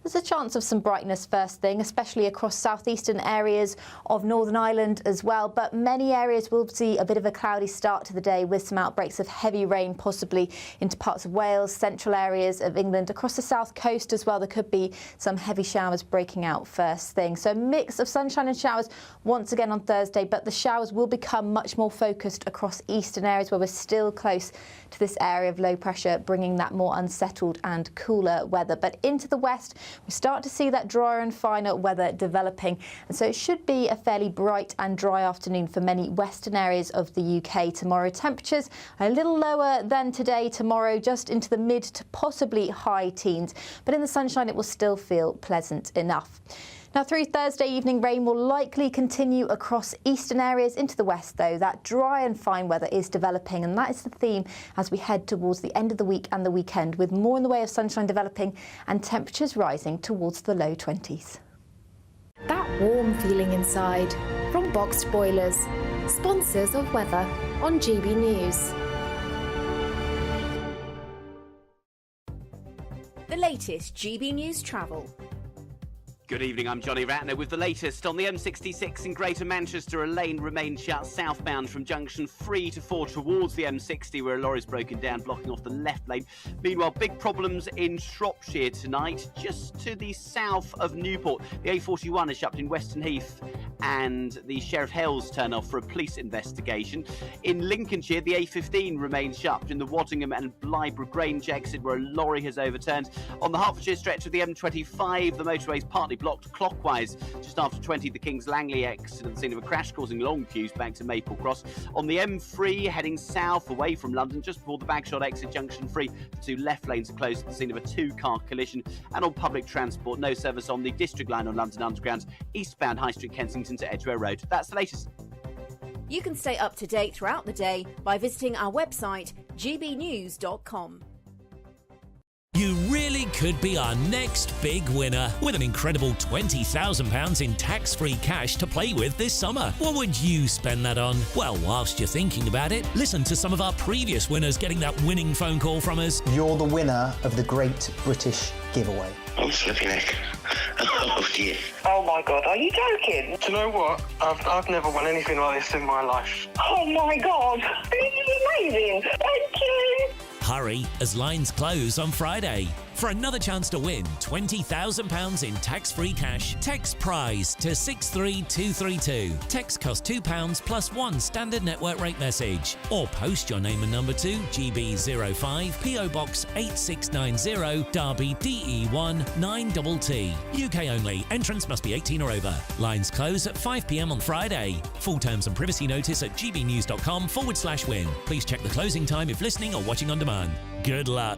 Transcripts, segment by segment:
There's a chance of some brightness first thing, especially across southeastern areas of Northern Ireland as well. But many areas will see a bit of a cloudy start to the day with some outbreaks of heavy rain, possibly into parts of Wales, central areas of England, across the south coast as well. There could be some heavy showers breaking out first thing. So a mix of sunshine and showers once again on Thursday, but the showers will become much more focused across eastern areas where we're still close to this area of low pressure, bringing that more unsettled and cooler weather. But into the west, we start to see that drier and finer weather developing. And so it should be a fairly bright and dry afternoon for many western areas of the UK tomorrow. Temperatures are a little lower than today tomorrow, just into the mid to possibly high teens. But in the sunshine, it will still feel pleasant enough. Now, through Thursday evening, rain will likely continue across eastern areas. Into the west, though, that dry and fine weather is developing, and that is the theme as we head towards the end of the week and the weekend, with more in the way of sunshine developing and temperatures rising towards the low 20s. That warm feeling inside from Boxed Boilers, sponsors of weather on GB News. The latest GB News travel. Good evening, I'm Johnny Ratner with the latest. On the M66 in Greater Manchester, a lane remains shut southbound from junction 3 to 4 towards the M60, where a lorry's broken down, blocking off the left lane. Meanwhile, big problems in Shropshire tonight, just to the south of Newport. The A41 is shut in Weston Heath, and the Sheriff Hales turn off for a police investigation. In Lincolnshire, the A15 remains shut in the Waddingham and Blyborough Grange exit, where a lorry has overturned. On the Hertfordshire stretch of the M25, the motorway is partly blocked clockwise just after 20, the Kings Langley exit at the scene of a crash, causing long queues back to Maple Cross. On the M3 heading south away from London, just before the Bagshot exit junction 3, the two left lanes are closed at the scene of a two-car collision. And on public transport, no service on the District line on London Underground, eastbound High Street Kensington to Edgware Road. That's the latest. You can stay up to date throughout the day by visiting our website gbnews.com. You really could be our next big winner with an incredible £20,000 in tax-free cash to play with this summer. What would you spend that on? Well, whilst you're thinking about it, listen to some of our previous winners getting that winning phone call from us. You're the winner of the Great British Giveaway. I'm slipping neck. Oh dear. Oh my God, are you joking? Do you know what? I've never won anything like this in my life. Oh my God, this is amazing. Thank you. Hurry, as lines close on Friday. For another chance to win £20,000 in tax-free cash, text PRIZE to 63232. Text costs £2 plus one standard network rate message. Or post your name and number to GB05 PO Box 8690 Derby DE1 9TT. UK only. Entrance must be 18 or over. Lines close at 5 p.m. on Friday. Full terms and privacy notice at gbnews.com/win. Please check the closing time if listening or watching on demand. Good luck.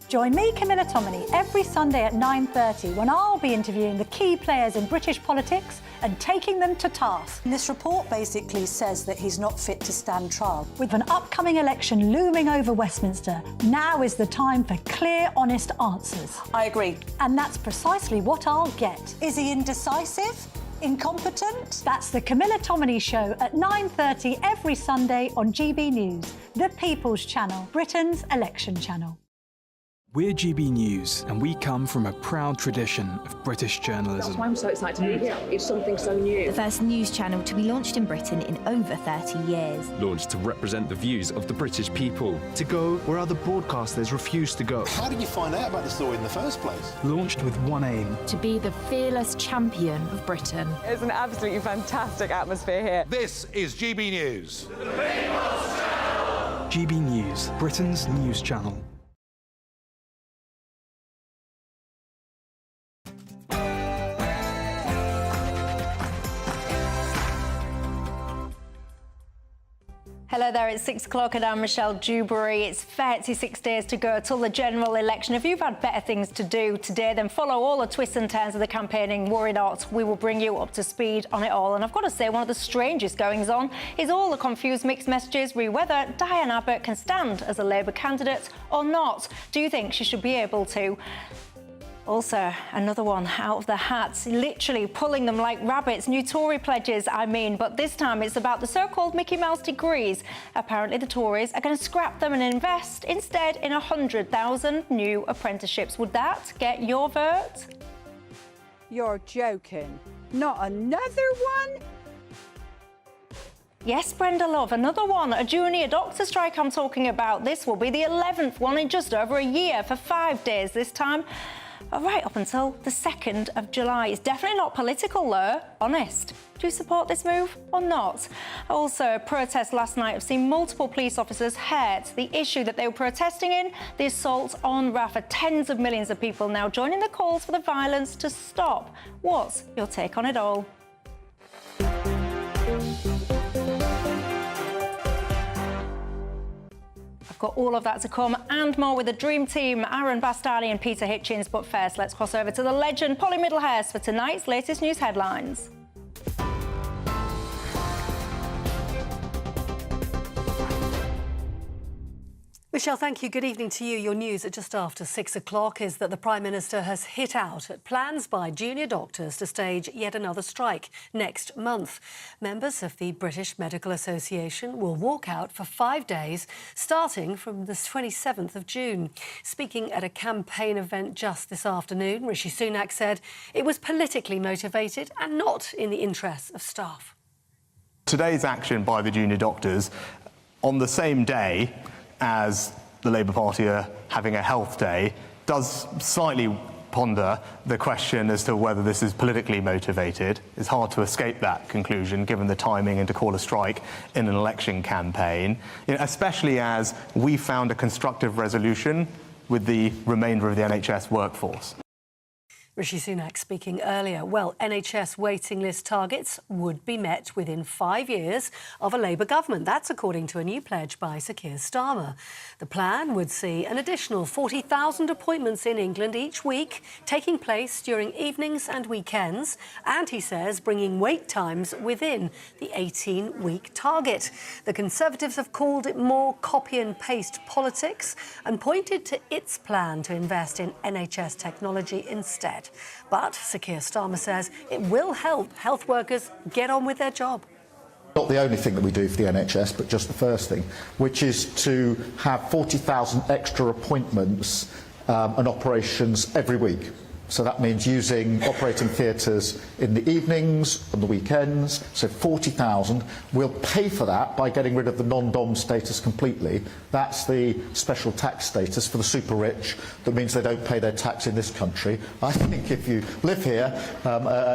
Join me, Camilla Tominey, every Sunday at 9:30 when I'll be interviewing the key players in British politics and taking them to task. This report basically says that he's not fit to stand trial. With an upcoming election looming over Westminster, now is the time for clear, honest answers. I agree. And that's precisely what I'll get. Is he indecisive? Incompetent? That's the Camilla Tominey Show at 9:30 every Sunday on GB News, the People's Channel, Britain's election channel. We're GB News, and we come from a proud tradition of British journalism. That's why I'm so excited to be here. It's something so new. The first news channel to be launched in Britain in over 30 years. Launched to represent the views of the British people. To go where other broadcasters refuse to go. How did you find out about the story in the first place? Launched with one aim. To be the fearless champion of Britain. It's an absolutely fantastic atmosphere here. This is GB News. The People's Channel. GB News, Britain's news channel. Hello there, it's 6 o'clock and I'm Michelle Dewberry. It's 36 days to go till the general election. If you've had better things to do today, then follow all the twists and turns of the campaigning. Worry not, we will bring you up to speed on it all. And I've got to say, one of the strangest goings on is all the confused mixed messages re whether Diane Abbott can stand as a Labour candidate or not. Do you think she should be able to? Also, another one out of the hats, literally pulling them like rabbits. New Tory pledges, but this time it's about the so-called Mickey Mouse degrees. Apparently the Tories are going to scrap them and invest instead in 100,000 new apprenticeships. Would that get your vote? You're joking. Not another one? Yes, Brenda Love, another one. A junior doctor strike I'm talking about. This will be the 11th one in just over a year for 5 days this time. Right up until the 2nd of July. It's definitely not political, though. Honest. Do you support this move or not? Also, protests last night have seen multiple police officers hurt. The issue that they were protesting in, the assault on Rafah. Tens of millions of people now joining the calls for the violence to stop. What's your take on it all? Got all of that to come and more with the Dream Team, Aaron Bastani and Peter Hitchens. But first, let's cross over to the legend, Polly Middlehurst, for tonight's latest news headlines. Michelle, thank you. Good evening to you. Your news at just after 6 o'clock is that the Prime Minister has hit out at plans by junior doctors to stage yet another strike next month. Members of the British Medical Association will walk out for 5 days, starting from the 27th of June. Speaking at a campaign event just this afternoon, Rishi Sunak said it was politically motivated and not in the interests of staff. Today's action by the junior doctors on the same day as the Labour Party are having a health day does slightly ponder the question as to whether this is politically motivated. It's hard to escape that conclusion given the timing and to call a strike in an election campaign, especially as we found a constructive resolution with the remainder of the NHS workforce. Rishi Sunak speaking earlier. Well, NHS waiting list targets would be met within 5 years of a Labour government. That's according to a new pledge by Sir Keir Starmer. The plan would see an additional 40,000 appointments in England each week, taking place during evenings and weekends, and he says bringing wait times within the 18-week target. The Conservatives have called it more copy and paste politics and pointed to its plan to invest in NHS technology instead. But Sir Keir Starmer says it will help health workers get on with their job. Not the only thing that we do for the NHS, but just the first thing, which is to have 40,000 extra appointments and operations every week. So that means using operating theatres in the evenings, on the weekends, so 40,000. We'll pay for that by getting rid of the non-dom status completely. That's the special tax status for the super rich. That means they don't pay their tax in this country. I think if you live here,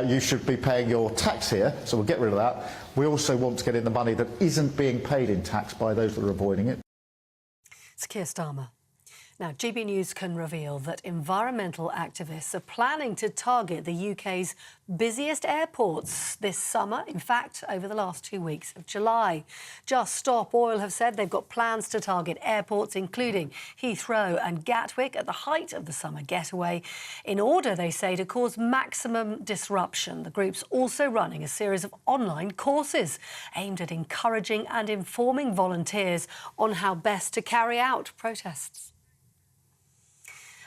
you should be paying your tax here, so we'll get rid of that. We also want to get in the money that isn't being paid in tax by those that are avoiding it. It's Keir Starmer. Now, GB News can reveal that environmental activists are planning to target the UK's busiest airports this summer, in fact, over the last 2 weeks of July. Just Stop Oil have said they've got plans to target airports, including Heathrow and Gatwick, at the height of the summer getaway, in order, they say, to cause maximum disruption. The group's also running a series of online courses aimed at encouraging and informing volunteers on how best to carry out protests.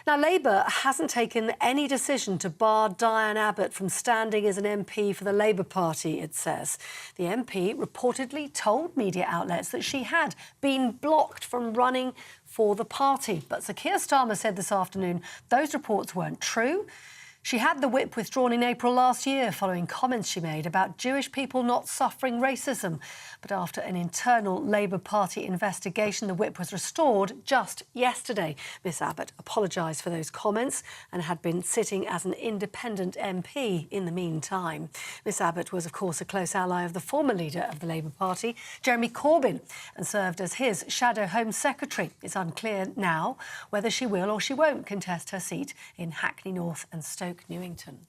Now, Labour hasn't taken any decision to bar Diane Abbott from standing as an MP for the Labour Party, it says. The MP reportedly told media outlets that she had been blocked from running for the party. But Sir Keir Starmer said this afternoon those reports weren't true. She had the whip withdrawn in April last year following comments she made about Jewish people not suffering racism. But after an internal Labour Party investigation, the whip was restored just yesterday. Miss Abbott apologised for those comments and had been sitting as an independent MP in the meantime. Miss Abbott was, of course, a close ally of the former leader of the Labour Party, Jeremy Corbyn, and served as his shadow Home Secretary. It's unclear now whether she will or she won't contest her seat in Hackney North and Stoke Newington.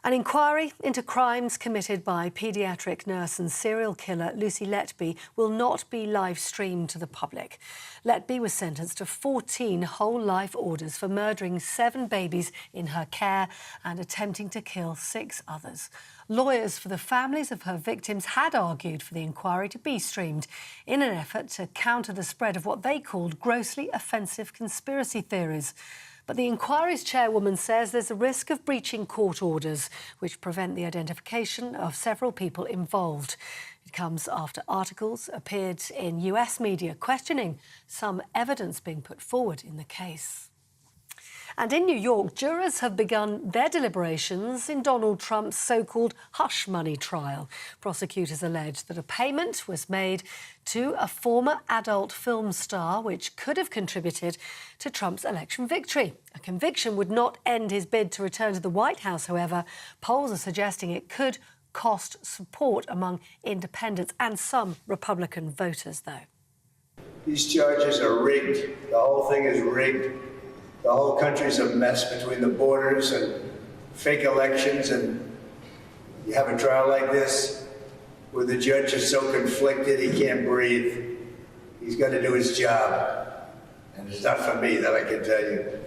An inquiry into crimes committed by paediatric nurse and serial killer Lucy Letby will not be live-streamed to the public. Letby was sentenced to 14 whole-life orders for murdering 7 babies in her care and attempting to kill 6 others. Lawyers for the families of her victims had argued for the inquiry to be streamed in an effort to counter the spread of what they called grossly offensive conspiracy theories. But the inquiry's chairwoman says there's a risk of breaching court orders, which prevent the identification of several people involved. It comes after articles appeared in US media questioning some evidence being put forward in the case. And in New York, jurors have begun their deliberations in Donald Trump's so-called hush money trial. Prosecutors allege that a payment was made to a former adult film star, which could have contributed to Trump's election victory. A conviction would not end his bid to return to the White House, however. Polls are suggesting it could cost support among independents and some Republican voters, though. These charges are rigged. The whole thing is rigged. The whole country's a mess between the borders and fake elections, and you have a trial like this where the judge is so conflicted he can't breathe. He's got to do his job, and it's not for me, that I can tell you.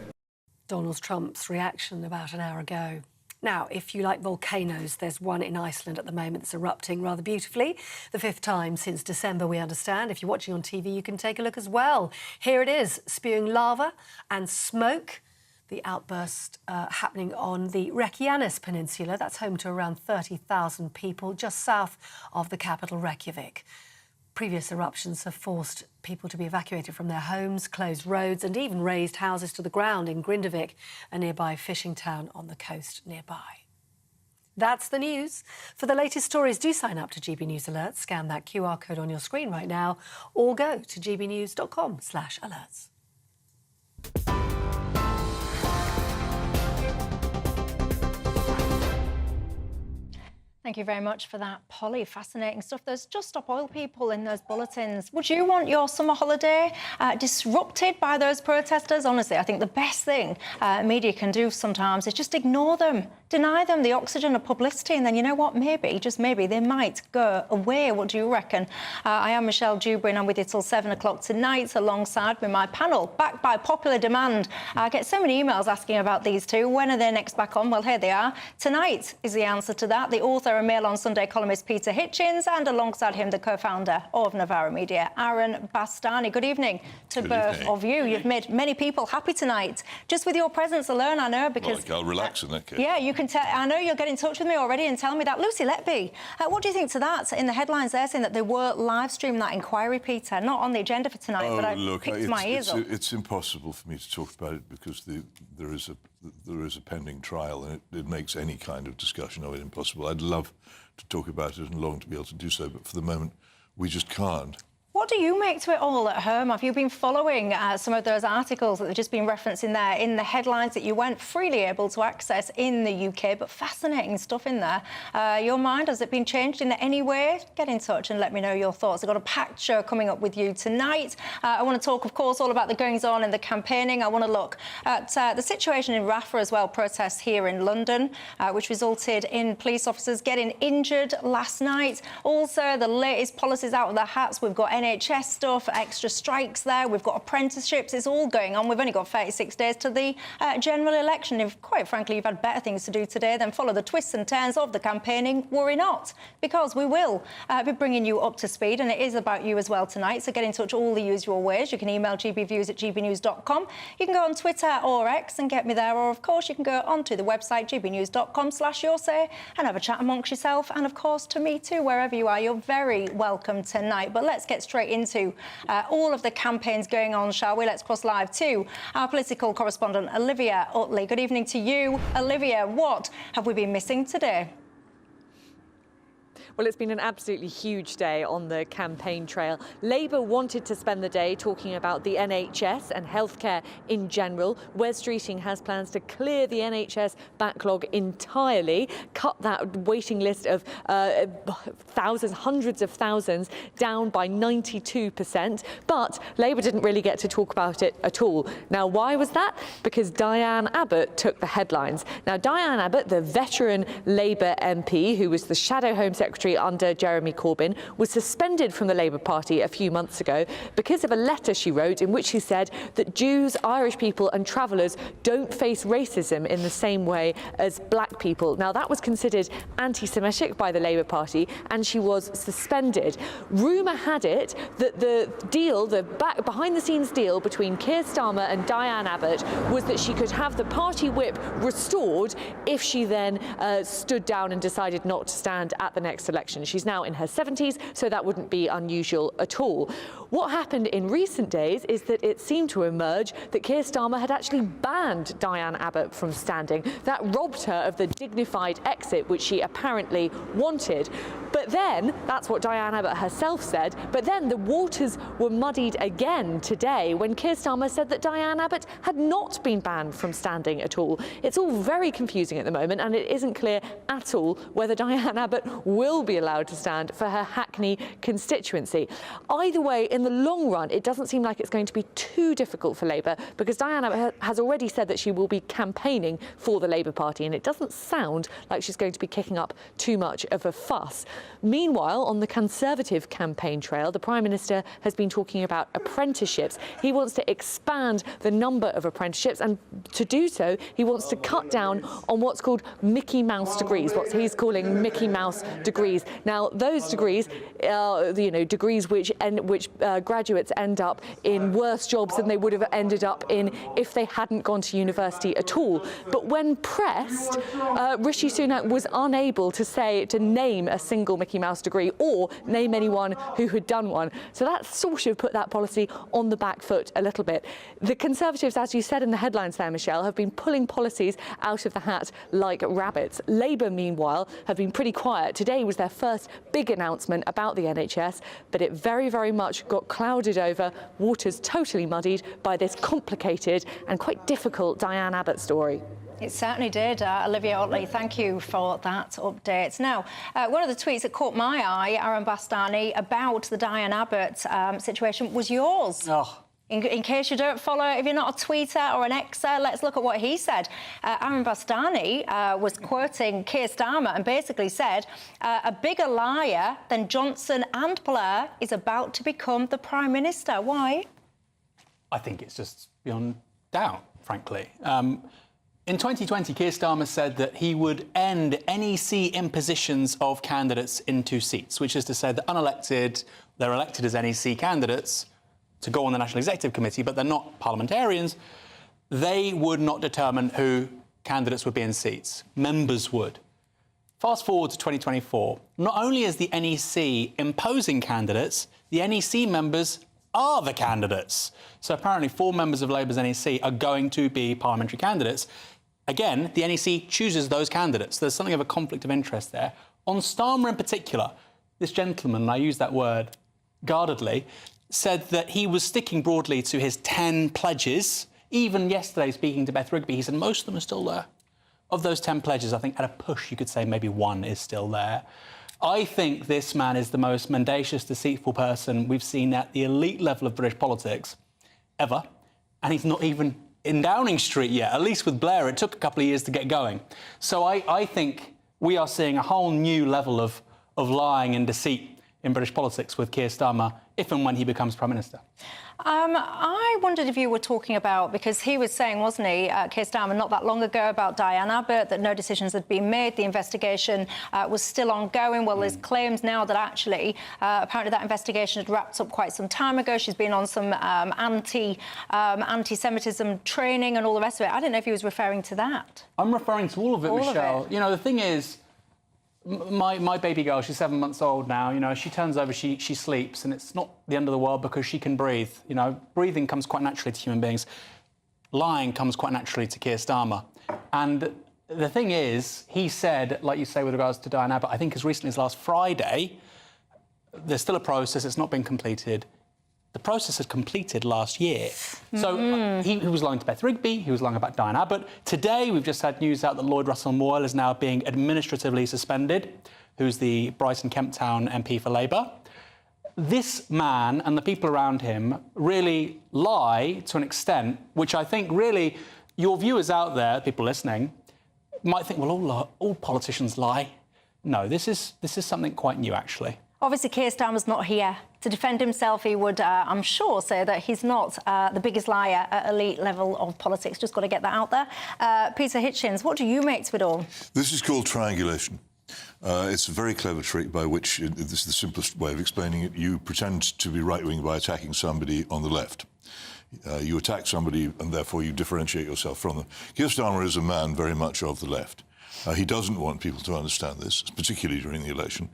Donald Trump's reaction about an hour ago. Now, if you like volcanoes, there's one in Iceland at the moment that's erupting rather beautifully. The 5th time since December, we understand. If you're watching on TV, you can take a look as well. Here it is, spewing lava and smoke. The outburst happening on the Reykjanes Peninsula. That's home to around 30,000 people, just south of the capital, Reykjavik. Previous eruptions have forced people to be evacuated from their homes, closed roads and even razed houses to the ground in Grindavik, a nearby fishing town on the coast nearby. That's the news. For the latest stories, do sign up to GB News Alerts. Scan that QR code on your screen right now or go to gbnews.com/alerts. Thank you very much for that, Polly. Fascinating stuff. There's Just Stop Oil people in those bulletins. Would you want your summer holiday disrupted by those protesters? Honestly, I think the best thing media can do sometimes is just ignore them, deny them the oxygen of publicity, and then, you know what, maybe, just maybe, they might go away. What do you reckon? I am Michelle Dewberry and I'm with you till 7 o'clock tonight alongside with my panel, backed by popular demand. I get so many emails asking about these two. When are they next back on? Well, here they are. Tonight is the answer to that. The author and Mail on Sunday columnist Peter Hitchens, and alongside him the co-founder of Novara Media, Aaron Bastani. Good evening to both of you. You've made many people happy tonight just with your presence alone, I know, because I'll relax in that case. Yeah, you can tell. I know you'll get in touch with me already and tell me that. Lucy Letby, what do you think to that? In the headlines, they're saying that they were live stream that inquiry, Peter, not on the agenda for tonight, but I picked my ears up. It's impossible for me to talk about it because there is a pending trial, and it makes any kind of discussion of it impossible. I'd love to talk about it and long to be able to do so, but for the moment, we just can't. What do you make to it all at home? Have you been following some of those articles that have just been referencing there in the headlines that you weren't freely able to access in the UK, but fascinating stuff in there? Your mind, has it been changed in any way? Get in touch and let me know your thoughts. I've got a packed show coming up with you tonight. I want to talk, of course, all about the goings-on and the campaigning. I want to look at the situation in Rafah as well, protests here in London, which resulted in police officers getting injured last night. Also, the latest policies out of the hats. We've got NHS stuff, extra strikes there. We've got apprenticeships. It's all going on. We've only got 36 days to the general election. If, quite frankly, you've had better things to do today than follow the twists and turns of the campaigning, worry not, because we will be bringing you up to speed, and it is about you as well tonight. So get in touch all the usual ways. You can email gbviews@gbnews.com. You can go on Twitter or X and get me there, or, of course, you can go onto the website gbnews.com/yoursay and have a chat amongst yourself, and, of course, to me too, wherever you are. You're very welcome tonight. But let's get straight into all of the campaigns going on, shall we? Let's cross live to our political correspondent, Olivia Utley. Good evening to you. Olivia, what have we been missing today? Well, it's been an absolutely huge day on the campaign trail. Labour wanted to spend the day talking about the NHS and healthcare in general. Wes Streeting has plans to clear the NHS backlog entirely, cut that waiting list of thousands, hundreds of thousands, down by 92%. But Labour didn't really get to talk about it at all. Now, why was that? Because Diane Abbott took the headlines. Now, Diane Abbott, the veteran Labour MP, who was the Shadow Home Secretary Secretary under Jeremy Corbyn, was suspended from the Labour Party a few months ago because of a letter she wrote in which she said that Jews, Irish people and travellers don't face racism in the same way as black people. Now, that was considered anti-Semitic by the Labour Party, and she was suspended. Rumour had it that the deal, the behind-the-scenes deal between Keir Starmer and Diane Abbott was that she could have the party whip restored if she then stood down and decided not to stand at the next election. She's now in her 70s, so that wouldn't be unusual at all. What happened in recent days is that it seemed to emerge that Keir Starmer had actually banned Diane Abbott from standing. That robbed her of the dignified exit which she apparently wanted. But then, that's what Diane Abbott herself said, but then the waters were muddied again today when Keir Starmer said that Diane Abbott had not been banned from standing at all. It's all very confusing at the moment, and it isn't clear at all whether Diane Abbott will be allowed to stand for her Hackney constituency. Either way, in the long run, it doesn't seem like it's going to be too difficult for Labour, because Diane Abbott has already said that she will be campaigning for the Labour Party, and it doesn't sound like she's going to be kicking up too much of a fuss. Meanwhile, on the Conservative campaign trail, the Prime Minister has been talking about apprenticeships. He wants to expand the number of apprenticeships, and to do so, he wants to cut down on what's called Mickey Mouse degrees, what he's calling Mickey Mouse degrees. Now, those degrees are, degrees which graduates end up in worse jobs than they would have ended up in if they hadn't gone to university at all. But when pressed, Rishi Sunak was unable to name a single Mickey Mouse degree or name anyone who had done one. So that sort of put that policy on the back foot a little bit. The Conservatives, as you said in the headlines there, Michelle, have been pulling policies out of the hat like rabbits. Labour, meanwhile, have been pretty quiet. Today was their first big announcement about the NHS, but it very, very much got clouded over, waters totally muddied by this complicated and quite difficult Diane Abbott story. It certainly did. Olivia Otley, thank you for that update. Now, one of the tweets that caught my eye, Aaron Bastani, about the Diane Abbott situation was yours. Oh. In case you don't follow, if you're not a tweeter or an Xer, let's look at what he said. Aaron Bastani was quoting Keir Starmer and basically said, a bigger liar than Johnson and Blair is about to become the Prime Minister. Why? I think it's just beyond doubt, frankly. In 2020, Keir Starmer said that he would end NEC impositions of candidates in 2 seats, which is to say that unelected, they're elected as NEC candidates to go on the National Executive Committee, but they're not parliamentarians. They would not determine who candidates would be in seats. Members would. Fast forward to 2024. Not only is the NEC imposing candidates, the NEC members are the candidates. So apparently 4 members of Labour's NEC are going to be parliamentary candidates. Again, the NEC chooses those candidates. There's something of a conflict of interest there. On Starmer in particular, this gentleman, and I use that word guardedly, said that he was sticking broadly to his 10 pledges. Even yesterday, speaking to Beth Rigby, he said most of them are still there. Of those 10 pledges, I think at a push, you could say maybe 1 is still there. I think this man is the most mendacious, deceitful person we've seen at the elite level of British politics ever. And he's not even in Downing Street yet. At least with Blair, it took a couple of years to get going. So I think we are seeing a whole new level of lying and deceit in British politics with Keir Starmer, if and when he becomes Prime Minister. I wondered if you were talking about, because he was saying, wasn't he, Keir Starmer, not that long ago about Diane Abbott, that no decisions had been made, the investigation was still ongoing. Well, there's claims now that actually, apparently that investigation had wrapped up quite some time ago. She's been on some anti-Semitism training and all the rest of it. I don't know if he was referring to that. I'm referring to all of it, Michelle. You know, the thing is, my baby girl, she's 7 months old now, you know, she turns over, she sleeps, and it's not the end of the world because she can breathe. You know, breathing comes quite naturally to human beings. Lying comes quite naturally to Keir Starmer. And the thing is, he said, like you say with regards to Diane Abbott, I think as recently as last Friday, there's still a process, it's not been completed. The process had completed last year. So he was lying to Beth Rigby, he was lying about Diane Abbott. Today, we've just had news out that Lloyd Russell Moyle is now being administratively suspended, who's the Brighton Kemp Town MP for Labour. This man and the people around him really lie to an extent which I think really your viewers out there, people listening, might think, well, all politicians lie. No, this is something quite new, actually. Obviously, Keir Starmer's not here to defend himself. He would, I'm sure, say that he's not the biggest liar at elite level of politics. Just got to get that out there. Peter Hitchens, what do you make to it all? This is called triangulation. It's a very clever trick by which, this is the simplest way of explaining it, you pretend to be right-wing by attacking somebody on the left. You attack somebody and therefore you differentiate yourself from them. Keir Starmer is a man very much of the left. He doesn't want people to understand this, particularly during the election.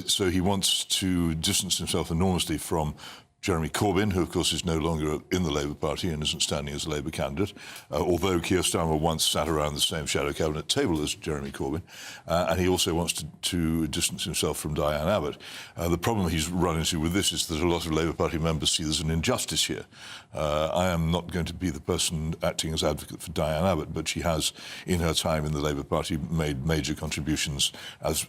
So he wants to distance himself enormously from Jeremy Corbyn, who, of course, is no longer in the Labour Party and isn't standing as a Labour candidate, although Keir Starmer once sat around the same shadow cabinet table as Jeremy Corbyn. And he also wants to distance himself from Diane Abbott. The problem he's run into with this is that a lot of Labour Party members see there's an injustice here. I am not going to be the person acting as advocate for Diane Abbott, but she has, in her time in the Labour Party, made major contributions as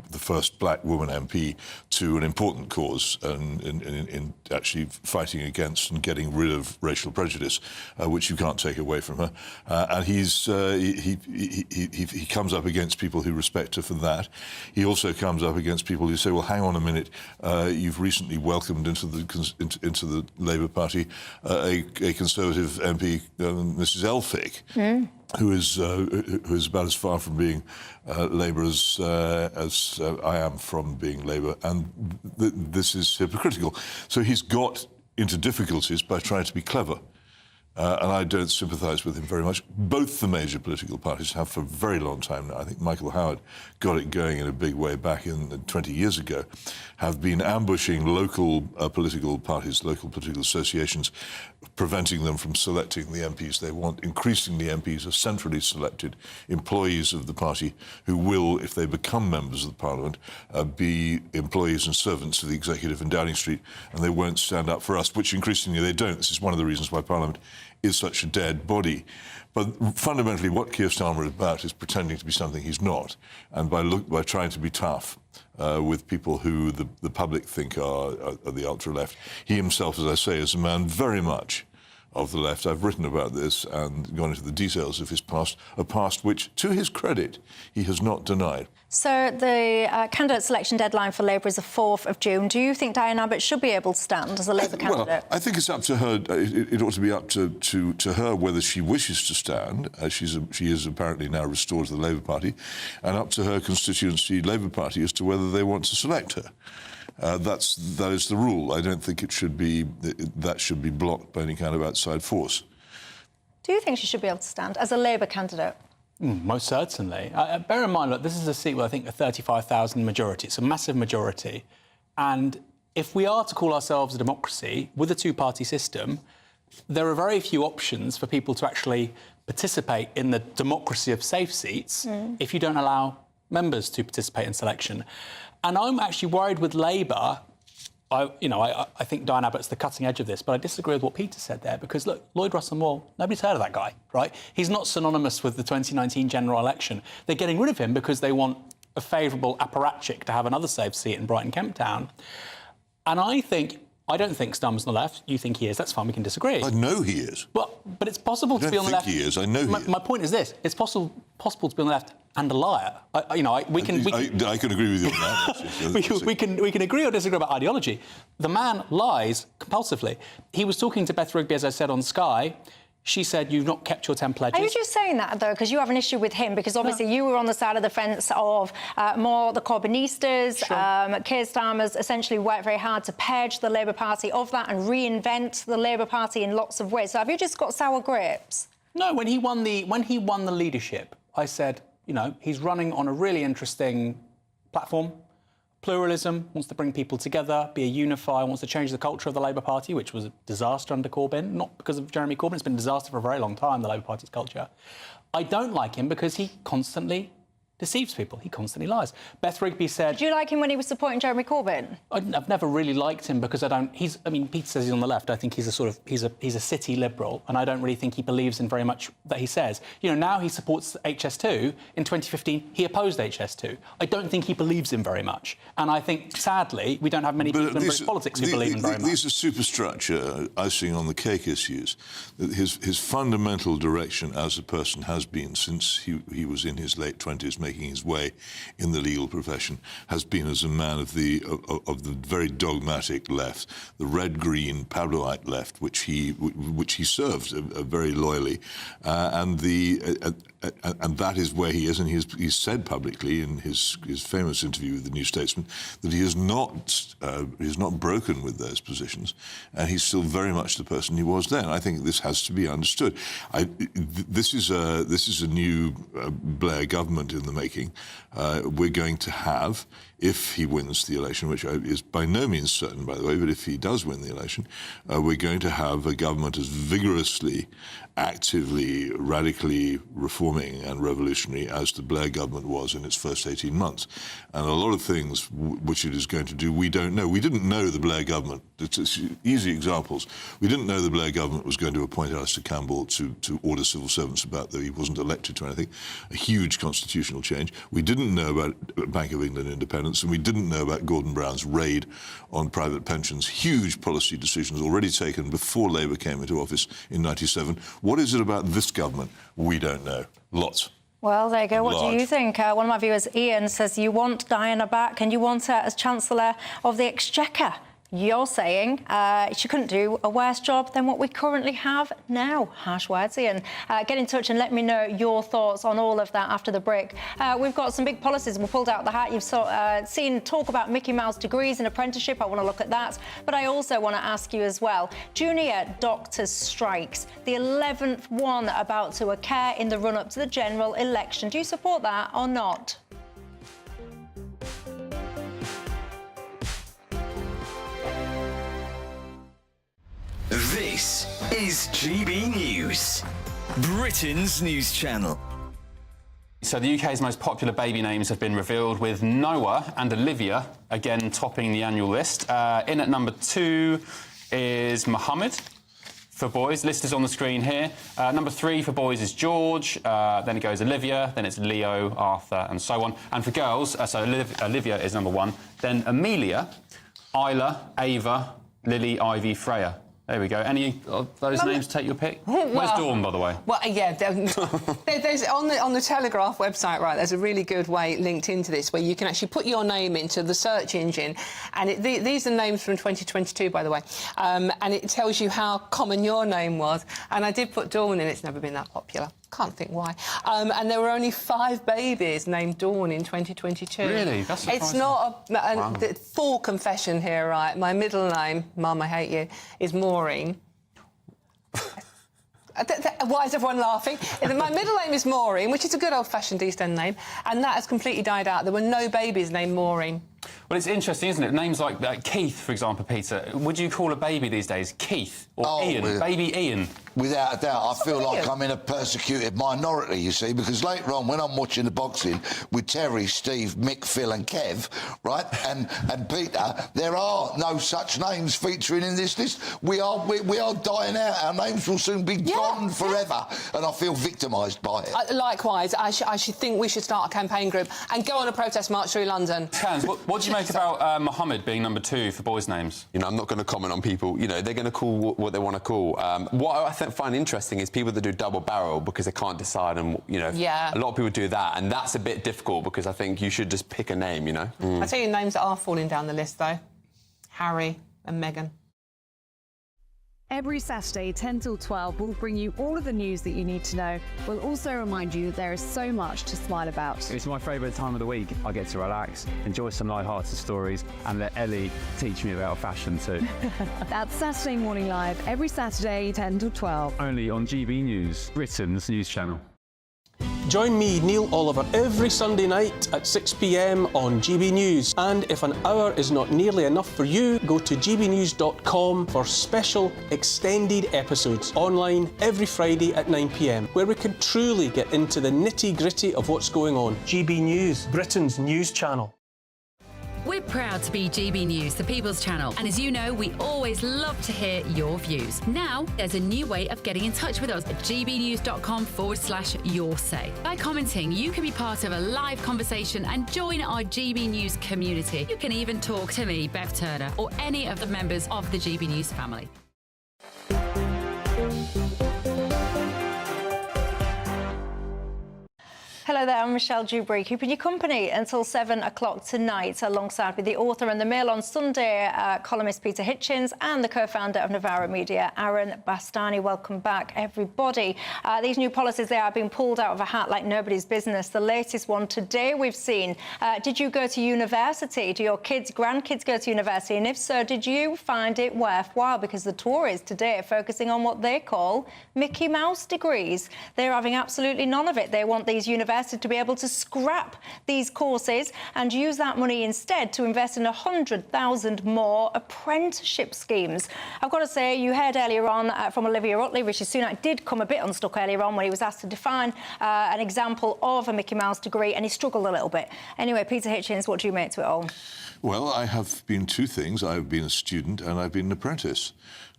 the first black woman MP to an important cause in actually fighting against and getting rid of racial prejudice, which you can't take away from her. And he comes up against people who respect her for that. He also comes up against people who say, well, hang on a minute, you've recently welcomed into the Labour Party a Conservative MP, Mrs Elphick, who is about as far from being Labour as I am from being Labour, and this is hypocritical. So he's got into difficulties by trying to be clever. And I don't sympathise with him very much. Both the major political parties have for a very long time now. I think Michael Howard got it going in a big way back in 20 years ago, have been ambushing local political parties, local political associations, preventing them from selecting the MPs they want. Increasingly, MPs are centrally selected employees of the party who will, if they become members of the Parliament, be employees and servants of the executive in Downing Street, and they won't stand up for us, which increasingly they don't. This is one of the reasons why Parliament is such a dead body. But fundamentally, what Keir Starmer is about is pretending to be something he's not, and by trying to be tough with people who the public think are the ultra-left. He himself, as I say, is a man very much of the left. I've written about this and gone into the details of his past, a past which, to his credit, he has not denied. So the candidate selection deadline for Labour is the 4th of June. Do you think Diane Abbott should be able to stand as a Labour candidate? Well, I think it's up to her. It ought to be up to her whether she wishes to stand, as she is apparently now restored to the Labour Party, and up to her constituency Labour Party as to whether they want to select her. That is the rule. I don't think that should be blocked by any kind of outside force. Do you think she should be able to stand as a Labour candidate? Most certainly. Bear in mind, look, this is a seat with, I think, a 35,000 majority. It's a massive majority. And if we are to call ourselves a democracy with a two-party system, there are very few options for people to actually participate in the democracy of safe seats if you don't allow members to participate in selection. And I'm actually worried with Labour. I think Diane Abbott's the cutting edge of this, but I disagree with what Peter said there, because, look, Lloyd Russell Moore, nobody's heard of that guy, right? He's not synonymous with the 2019 general election. They're getting rid of him because they want a favourable apparatchik to have another safe seat in Brighton Kemp Town. And I don't think Starmer's on the left. You think he is. That's fine. We can disagree. I know he is. Well, but it's possible to be on the left. I don't think he is. I know he is. My point is this. It's possible to be on the left and a liar. We can agree with you on that. we can agree or disagree about ideology. The man lies compulsively. He was talking to Beth Rigby, as I said, on Sky. She said, you've not kept your 10 pledges. Are you just saying that, though, because you have an issue with him? Because obviously you were on the side of the fence of more the Corbynistas. Sure. Keir Starmer's essentially worked very hard to purge the Labour Party of that and reinvent the Labour Party in lots of ways. So have you just got sour grapes? No, when he won the leadership, I said, he's running on a really interesting platform. Pluralism, wants to bring people together, be a unifier, wants to change the culture of the Labour Party, which was a disaster under Corbyn, not because of Jeremy Corbyn. It's been a disaster for a very long time, the Labour Party's culture. I don't like him because he constantly deceives people. He constantly lies. Beth Rigby said... Did you like him when he was supporting Jeremy Corbyn? I've never really liked him because I don't... Peter says he's on the left. I think he's a city liberal, and I don't really think he believes in very much that he says. Now he supports HS2. In 2015, he opposed HS2. I don't think he believes in very much. And I think, sadly, we don't have many people in British politics who believe in very much. These are superstructure, icing on the cake issues. His fundamental direction as a person has been, since he was in his late 20s, making his way in the legal profession has been as a man of the very dogmatic left, the red-green Pabloite left, which he served very loyally, and that is where he is. And he's said publicly in his famous interview with the New Statesman that he has not broken with those positions, and he's still very much the person he was then. I think this has to be understood. This is a new Blair government in the making. We're going to have, if he wins the election, which is by no means certain, by the way, but if he does win the election, we're going to have a government as vigorously, actively, radically reforming and revolutionary as the Blair government was in its first 18 months. And a lot of things which it is going to do, we don't know. We didn't know the Blair government. It's easy examples. We didn't know the Blair government was going to appoint Alistair Campbell to order civil servants about, though he wasn't elected to anything, a huge constitutional change. We didn't know about Bank of England independence, and we didn't know about Gordon Brown's raid on private pensions. Huge policy decisions already taken before Labour came into office in '97. What is it about this government? We don't know. Lots. Well, there you go. What do you think? One of my viewers, Ian, says you want Diana back and you want her as Chancellor of the Exchequer. You're saying she couldn't do a worse job than what we currently have now. Harsh words, Ian. Get in touch and let me know your thoughts on all of that after the break. We've got some big policies we pulled out the hat. You've seen talk about Mickey Mouse degrees and apprenticeship. I want to look at that. But I also want to ask you as well. Junior doctors' strikes, the 11th one about to occur in the run-up to the general election. Do you support that or not? This is GB News, Britain's news channel. So the UK's most popular baby names have been revealed, with Noah and Olivia again topping the annual list. In at number 2 is Mohammed for boys. List is on the screen here. Number 3 for boys is George. Then it goes Olivia. Then it's Leo, Arthur, and so on. And for girls, so Olivia is number 1. Then Amelia, Isla, Ava, Lily, Ivy, Freya. There we go. Any of those names take your pick? Where's Dawn, by the way? Well, yeah, there's on the Telegraph website, right, there's a really good way linked into this where you can actually put your name into the search engine, and these are names from 2022, by the way, and it tells you how common your name was. And I did put Dawn in. It's never been that popular. Can't think why. And there were only 5 babies named Dawn in 2022. Really? That's surprising. It's not a full confession here, right? My middle name, Mum, I hate you, is Maureen. Why is everyone laughing? My middle name is Maureen, which is a good old-fashioned East End name, and that has completely died out. There were no babies named Maureen. Well, it's interesting, isn't it? Names like Keith, for example, Peter. Would you call a baby these days Keith or Ian? Baby Ian? Without a doubt. I feel like I'm in a persecuted minority, you see, because later on, when I'm watching the boxing with Terry, Steve, Mick, Phil and Kev, right, and Peter, there are no such names featuring in this list. We are dying out. Our names will soon be gone forever, and I feel victimised by it. Likewise, I should think we should start a campaign group and go on a protest march through London. Cans, what do you make about Mohammed being number 2 for boys' names? You know, I'm not going to comment on people. You know, they're going to call what they want to call. What I find interesting is people that do double barrel because they can't decide, and you know, a lot of people do that, and that's a bit difficult because I think you should just pick a name. You know. I tell you names that are falling down the list though: Harry and Meghan. Every Saturday, 10 till 12, we'll bring you all of the news that you need to know. We'll also remind you that there is so much to smile about. It's my favourite time of the week. I get to relax, enjoy some light-hearted stories, and let Ellie teach me about fashion too. That's Saturday Morning Live, every Saturday, 10 till 12. Only on GB News, Britain's news channel. Join me, Neil Oliver, every Sunday night at 6 p.m. on GB News. And if an hour is not nearly enough for you, go to gbnews.com for special extended episodes online every Friday at 9 p.m, where we can truly get into the nitty-gritty of what's going on. GB News, Britain's news channel. We're proud to be GB News, the People's Channel. And as you know, we always love to hear your views. Now, there's a new way of getting in touch with us at gbnews.com/yoursay. By commenting, you can be part of a live conversation and join our GB News community. You can even talk to me, Bev Turner, or any of the members of the GB News family. Hello there, I'm Michelle Dewberry, keeping you company until 7 o'clock tonight, alongside with the author and the Mail on Sunday columnist Peter Hitchens and the co-founder of Novara Media, Aaron Bastani. Welcome back, everybody. These new policies, they are being pulled out of a hat like nobody's business. The latest one today we've seen. Did you go to university? Do your kids, grandkids go to university? And if so, did you find it worthwhile? Because the Tories today are focusing on what they call Mickey Mouse degrees. They're having absolutely none of it. They want these universities to be able to scrap these courses and use that money instead to invest in 100,000 more apprenticeship schemes. I've got to say, you heard earlier on from Olivia Utley, Rishi Sunak did come a bit unstuck earlier on when he was asked to define an example of a Mickey Mouse degree, and he struggled a little bit. Anyway, Peter Hitchens, what do you make to it all? Well, I have been two things. I've been a student and I've been an apprentice.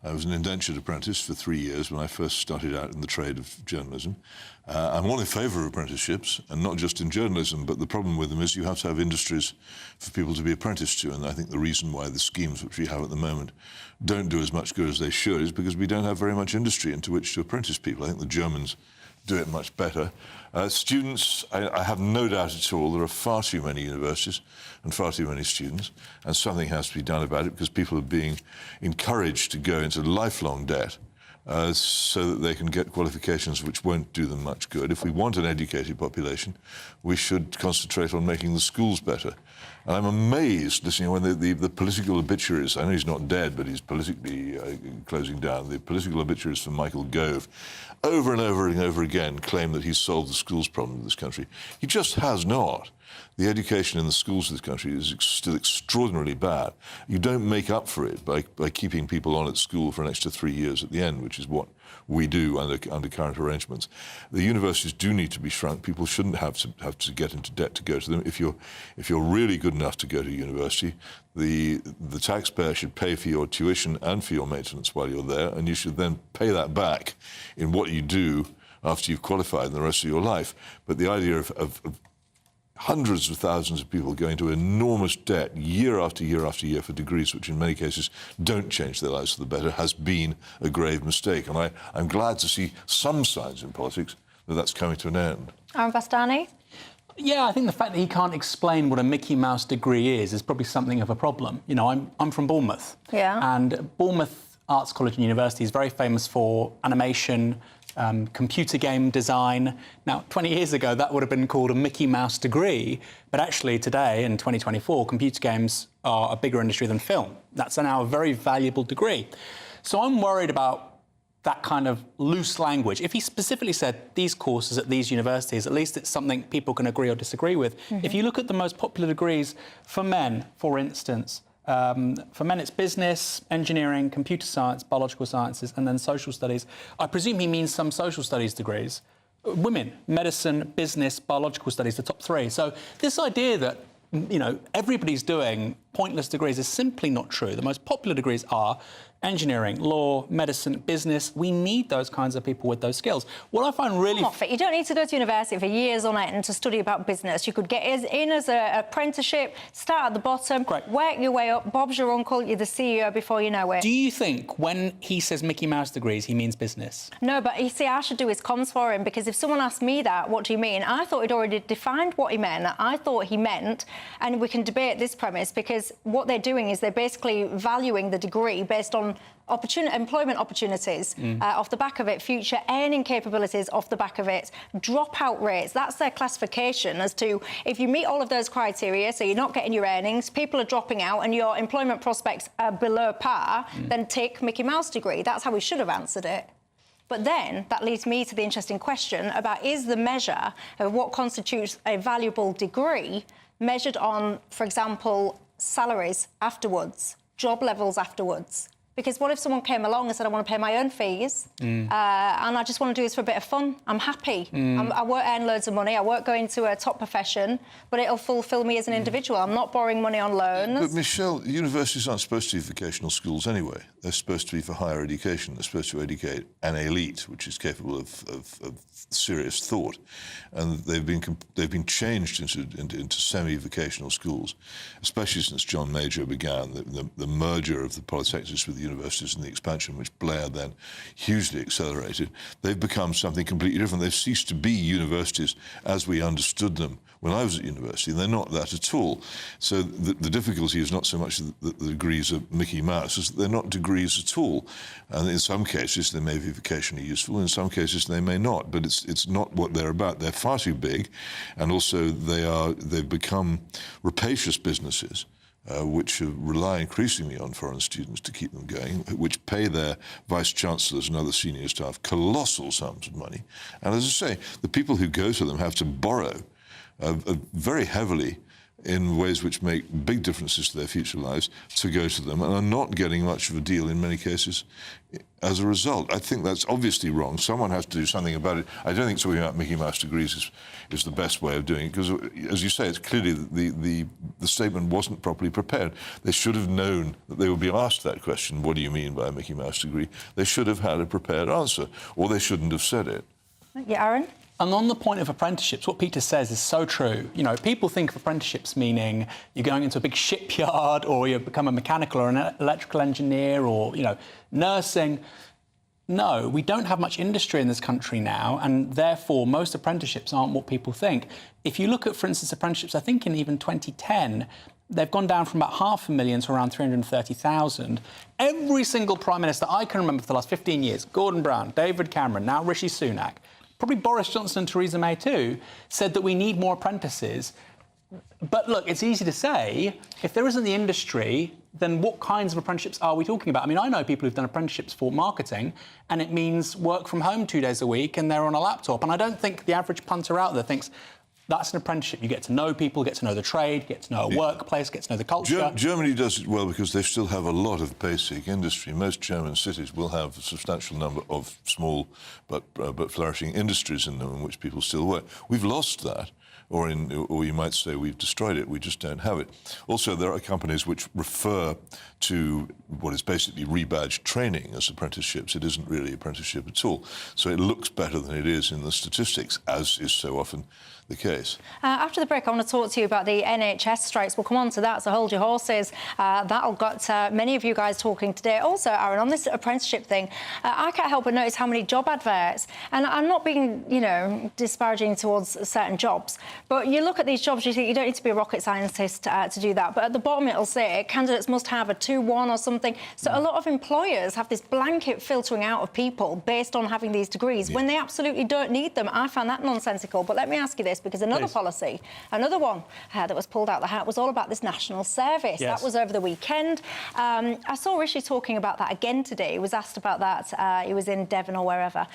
I was an indentured apprentice for 3 years when I first started out in the trade of journalism. I'm all in favour of apprenticeships, and not just in journalism, but the problem with them is you have to have industries for people to be apprenticed to, and I think the reason why the schemes which we have at the moment don't do as much good as they should is because we don't have very much industry into which to apprentice people. I think the Germans do it much better. Students, I have no doubt at all, there are far too many universities and far too many students, and something has to be done about it because people are being encouraged to go into lifelong debt so that they can get qualifications which won't do them much good. If we want an educated population, we should concentrate on making the schools better. And I'm amazed listening when the political obituaries, I know he's not dead, but he's politically closing down, the political obituaries from Michael Gove, over and over and over again claim that he's solved the schools problem in this country. He just has not. The education in the schools of this country is still extraordinarily bad. You don't make up for it by keeping people on at school for an extra 3 years at the end, which is what we do under current arrangements. The universities do need to be shrunk. People shouldn't have to get into debt to go to them. If you're really good enough to go to university, the taxpayer should pay for your tuition and for your maintenance while you're there, and you should then pay that back in what you do after you've qualified in the rest of your life. But the idea of hundreds of thousands of people going to enormous debt year after year after year for degrees which in many cases don't change their lives for the better has been a grave mistake. And I'm glad to see some signs in politics that that's coming to an end. Aaron Bastani? Yeah, I think the fact that he can't explain what a Mickey Mouse degree is probably something of a problem. You know, I'm from Bournemouth. Yeah. And Bournemouth Arts College and University is very famous for animation, computer game design. Now, 20 years ago, that would have been called a Mickey Mouse degree, but actually today, in 2024, computer games are a bigger industry than film. That's now a very valuable degree. So I'm worried about that kind of loose language. If he specifically said these courses at these universities, at least it's something people can agree or disagree with. Mm-hmm. If you look at the most popular degrees for men, for instance, for men, it's business, engineering, computer science, biological sciences, and then social studies. I presume he means some social studies degrees. Women, medicine, business, biological studies, the top three. So this idea that, you know, everybody's doing pointless degrees is simply not true. The most popular degrees are engineering, law, medicine, business. We need those kinds of people with those skills. What I find really... You don't need to go to university for years on end to study about business. You could get in as an apprenticeship, start at the bottom, work your way up. Bob's your uncle, you're the CEO before you know it. Do you think when he says Mickey Mouse degrees, he means business? No, but you see, I should do his comms for him, because if someone asked me that, what do you mean? I thought he'd already defined what he meant. I thought he meant, and we can debate this premise, because what they're doing is they're basically valuing the degree based on employment opportunities off the back of it, future earning capabilities off the back of it, dropout rates. That's their classification as to if you meet all of those criteria, so you're not getting your earnings, people are dropping out and your employment prospects are below par, then take Mickey Mouse degree. That's how we should have answered it. But then that leads me to the interesting question about, is the measure of what constitutes a valuable degree measured on, for example, salaries afterwards, job levels afterwards? Because what if someone came along and said, I want to pay my own fees and I just want to do this for a bit of fun? I'm happy. I won't earn loads of money. I won't go into a top profession, but it'll fulfil me as an individual. I'm not borrowing money on loans. But, Michelle, universities aren't supposed to be vocational schools anyway. They're supposed to be for higher education. They're supposed to educate an elite, which is capable of serious thought. And they've been changed into semi-vocational schools, especially since John Major began the merger of the polytechnics with the universities and the expansion which Blair then hugely accelerated, they've become something completely different. They've ceased to be universities as we understood them when I was at university. They're not that at all. So the difficulty is not so much that the degrees are Mickey Mouse, as that they're not degrees at all. And in some cases, they may be vocationally useful. In some cases, they may not. But it's not what they're about. They're far too big, and also they've become rapacious businesses. Which rely increasingly on foreign students to keep them going, which pay their vice-chancellors and other senior staff colossal sums of money. And as I say, the people who go to them have to borrow very heavily in ways which make big differences to their future lives to go to them, and are not getting much of a deal in many cases as a result. I think that's obviously wrong. Someone has to do something about it. I don't think talking about Mickey Mouse degrees is the best way of doing it, because, as you say, it's clearly the statement wasn't properly prepared. They should have known that they would be asked that question, what do you mean by a Mickey Mouse degree? They should have had a prepared answer, or they shouldn't have said it. Yeah, Aaron? And on the point of apprenticeships, what Peter says is so true. You know, people think of apprenticeships meaning you're going into a big shipyard, or you become a mechanical or an electrical engineer, or, you know, nursing. No, we don't have much industry in this country now, and therefore most apprenticeships aren't what people think. If you look at, for instance, apprenticeships, I think in even 2010, they've gone down from about 500,000 to around 330,000. Every single Prime Minister I can remember for the last 15 years, Gordon Brown, David Cameron, now Rishi Sunak, probably Boris Johnson and Theresa May too, said that we need more apprentices. But look, it's easy to say, if there isn't the industry, then what kinds of apprenticeships are we talking about? I mean, I know people who've done apprenticeships for marketing, and it means work from home 2 days a week and they're on a laptop. And I don't think the average punter out there thinks, that's an apprenticeship. You get to know people, get to know the trade, get to know a workplace, get to know the culture. Germany does it well because they still have a lot of basic industry. Most German cities will have a substantial number of small but flourishing industries in them in which people still work. We've lost that. Or you might say we've destroyed it, we just don't have it. Also, there are companies which refer to what is basically rebadged training as apprenticeships. It isn't really apprenticeship at all. So it looks better than it is in the statistics, as is so often the case. After the break, I want to talk to you about the NHS strikes. We'll come on to that, so hold your horses. That'll got many of you guys talking today. Also, Aaron, on this apprenticeship thing, I can't help but notice how many job adverts, and I'm not being, you know, disparaging towards certain jobs, but you look at these jobs, you think you don't need to be a rocket scientist to do that, but at the bottom it'll say candidates must have a 2-1 or something. So a lot of employers have this blanket filtering out of people based on having these degrees when they absolutely don't need them. I find that nonsensical. But let me ask you this, because another policy, another one that was pulled out of the hat was all about this national service. That was over the weekend. I saw Rishi talking about that again today. He was asked about that. He was in Devon or wherever.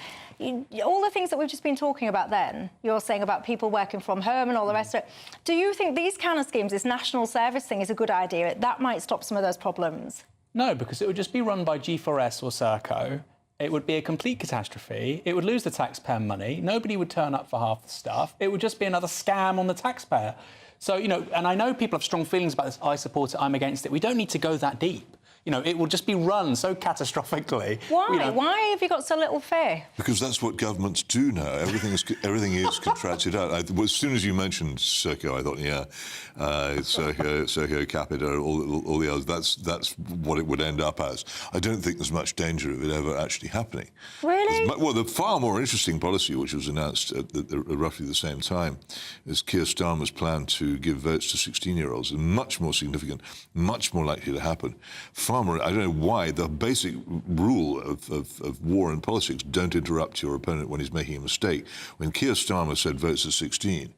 All the things that we've just been talking about then, you're saying about people working from home and all the rest of it. Do you think these kind of schemes, this national service thing, is a good idea? That might stop some of those problems. No, because it would just be run by G4S or Serco. It would be a complete catastrophe. It would lose the taxpayer money. Nobody would turn up for half the stuff. It would just be another scam on the taxpayer. So, you know, and I know people have strong feelings about this. I support it, I'm against it. We don't need to go that deep. You know, it will just be run so catastrophically. Why? You know, why have you got so little faith? Because that's what governments do now. Everything is contracted out. As soon as you mentioned Serco, I thought, yeah, Serco, Capita, all the others. That's what it would end up as. I don't think there's much danger of it ever actually happening. Really? Well, the far more interesting policy, which was announced at roughly the same time, is Keir Starmer's plan to give votes to 16-year-olds, and much more significant, much more likely to happen. I don't know why, the basic rule of war and politics, don't interrupt your opponent when he's making a mistake. When Keir Starmer said votes at 16,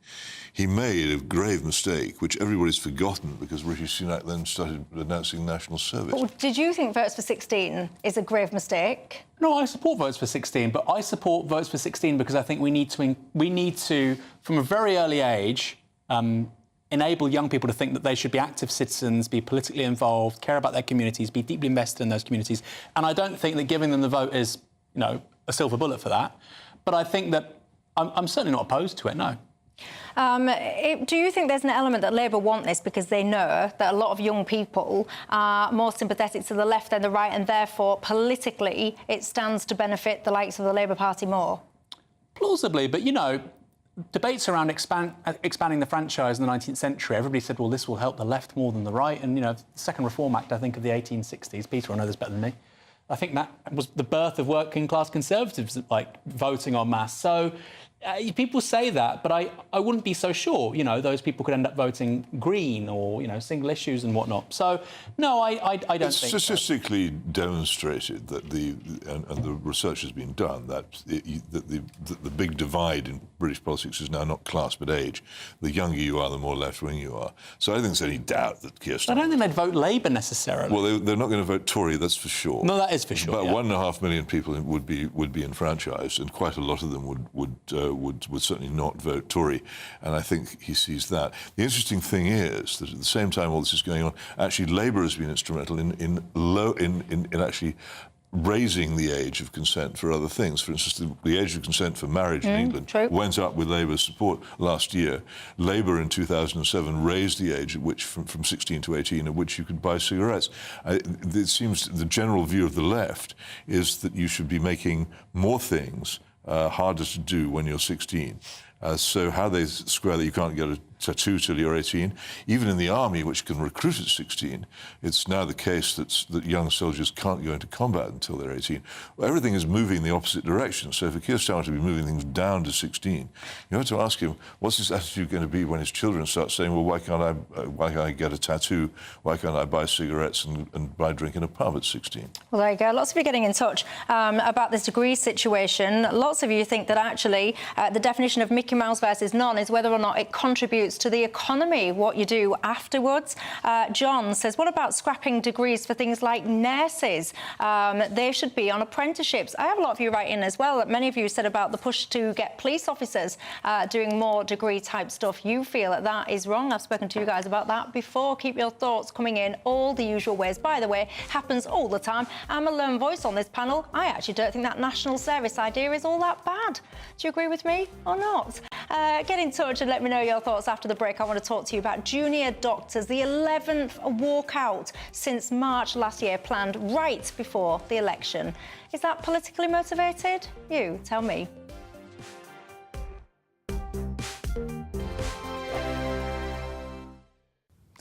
he made a grave mistake, which everybody's forgotten because Rishi Sunak then started announcing national service. But did you think votes for 16 is a grave mistake? No, I support votes for 16, but I support votes for 16 because I think we need to, from a very early age, enable young people to think that they should be active citizens, be politically involved, care about their communities, be deeply invested in those communities. And I don't think that giving them the vote is, you know, a silver bullet for that. But I think that I'm certainly not opposed to it, no. Do you think there's an element that Labour want this because they know that a lot of young people are more sympathetic to the left than the right, and therefore politically it stands to benefit the likes of the Labour Party more? Plausibly, but, you know, debates around expanding the franchise in the 19th century, everybody said, well, this will help the left more than the right. And, the Second Reform Act, I think, of the 1860s, Peter will know this better than me, I think that was the birth of working-class conservatives, voting en masse. So people say that, but I wouldn't be so sure. Those people could end up voting Green or, single issues and whatnot. So, no, I don't it's think statistically demonstrated that and the research has been done, that the big divide in British politics is now not class but age. The younger you are, the more left-wing you are. So I don't think there's any doubt that Keir Starmer... I don't think they'd vote Labour necessarily. Well, they're not going to vote Tory, that's for sure. No, that is for sure. About 1.5 million people would be enfranchised, and quite a lot of them would certainly not vote Tory, and I think he sees that. The interesting thing is that at the same time all this is going on, actually Labour has been instrumental in actually raising the age of consent for other things. For instance, the age of consent for marriage in England went up with Labour's support last year. Labour in 2007 raised the age at which, from 16 to 18, at which you could buy cigarettes. It seems the general view of the left is that you should be making more things harder to do when you're 16. So how they square that you can't get a tattoo till you're 18, even in the army, which can recruit at 16, it's now the case that young soldiers can't go into combat until they're 18. Well, everything is moving in the opposite direction. So for Keir Starmer to be moving things down to 16, you have to ask him, what's his attitude going to be when his children start saying, well, why can't I get a tattoo? Why can't I buy cigarettes and buy a drink in a pub at 16? Well, there you go. Lots of you getting in touch about this degree situation. Lots of you think that actually the definition of Mickey Mouse versus none is whether or not it contributes to the economy, what you do afterwards. John says, what about scrapping degrees for things like nurses? They should be on apprenticeships. I have a lot of you writing as well. Many of you said about the push to get police officers doing more degree-type stuff. You feel that is wrong. I've spoken to you guys about that before. Keep your thoughts coming in all the usual ways. By the way, happens all the time. I'm a lone voice on this panel. I actually don't think that national service idea is all that bad. Do you agree with me or not? Get in touch and let me know your thoughts after the break. I want to talk to you about junior doctors, the 11th walkout since March last year, planned right before the election. Is that politically motivated? You tell me.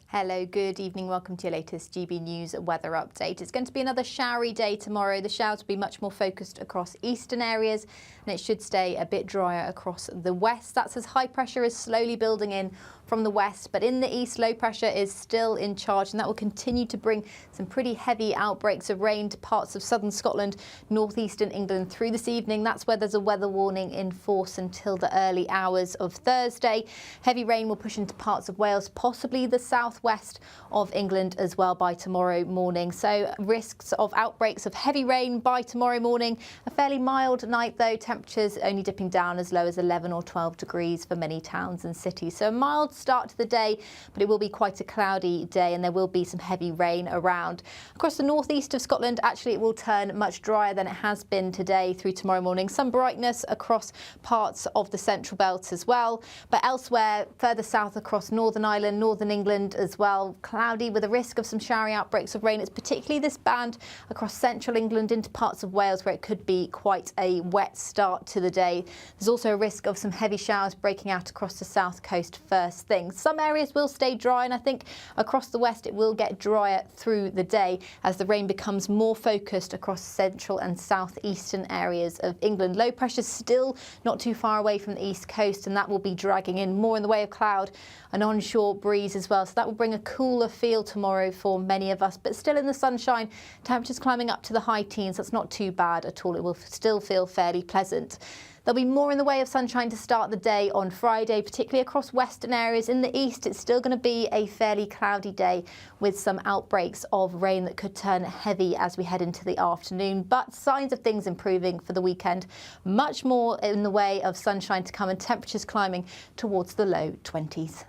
Hello, good evening. Welcome to your latest GB News weather update. It's going to be another showery day tomorrow. The showers will be much more focused across eastern areas, and it should stay a bit drier across the west. That's as high pressure is slowly building in from the west, but in the east, low pressure is still in charge, and that will continue to bring some pretty heavy outbreaks of rain to parts of southern Scotland, northeastern England through this evening. That's where there's a weather warning in force until the early hours of Thursday. Heavy rain will push into parts of Wales, possibly the southwest of England as well by tomorrow morning. So risks of outbreaks of heavy rain by tomorrow morning. A fairly mild night though, temperatures only dipping down as low as 11 or 12 degrees for many towns and cities. So a mild start to the day, but it will be quite a cloudy day and there will be some heavy rain around. Across the northeast of Scotland, actually it will turn much drier than it has been today through tomorrow morning. Some brightness across parts of the central belt as well, but elsewhere further south across Northern Ireland, Northern England as well, cloudy with a risk of some showery outbreaks of rain. It's particularly this band across central England into parts of Wales where it could be quite a wet start to the day. There's also a risk of some heavy showers breaking out across the south coast first thing. Some areas will stay dry, and I think across the west it will get drier through the day as the rain becomes more focused across central and southeastern areas of England. Low pressure still not too far away from the east coast, and that will be dragging in more in the way of cloud and onshore breeze as well. So that will bring a cooler feel tomorrow for many of us, but still in the sunshine, temperatures climbing up to the high teens. That's not too bad at all. It will still feel fairly pleasant. There'll be more in the way of sunshine to start the day on Friday, particularly across western areas. In the east, it's still going to be a fairly cloudy day with some outbreaks of rain that could turn heavy as we head into the afternoon. But signs of things improving for the weekend. Much more in the way of sunshine to come and temperatures climbing towards the low 20s.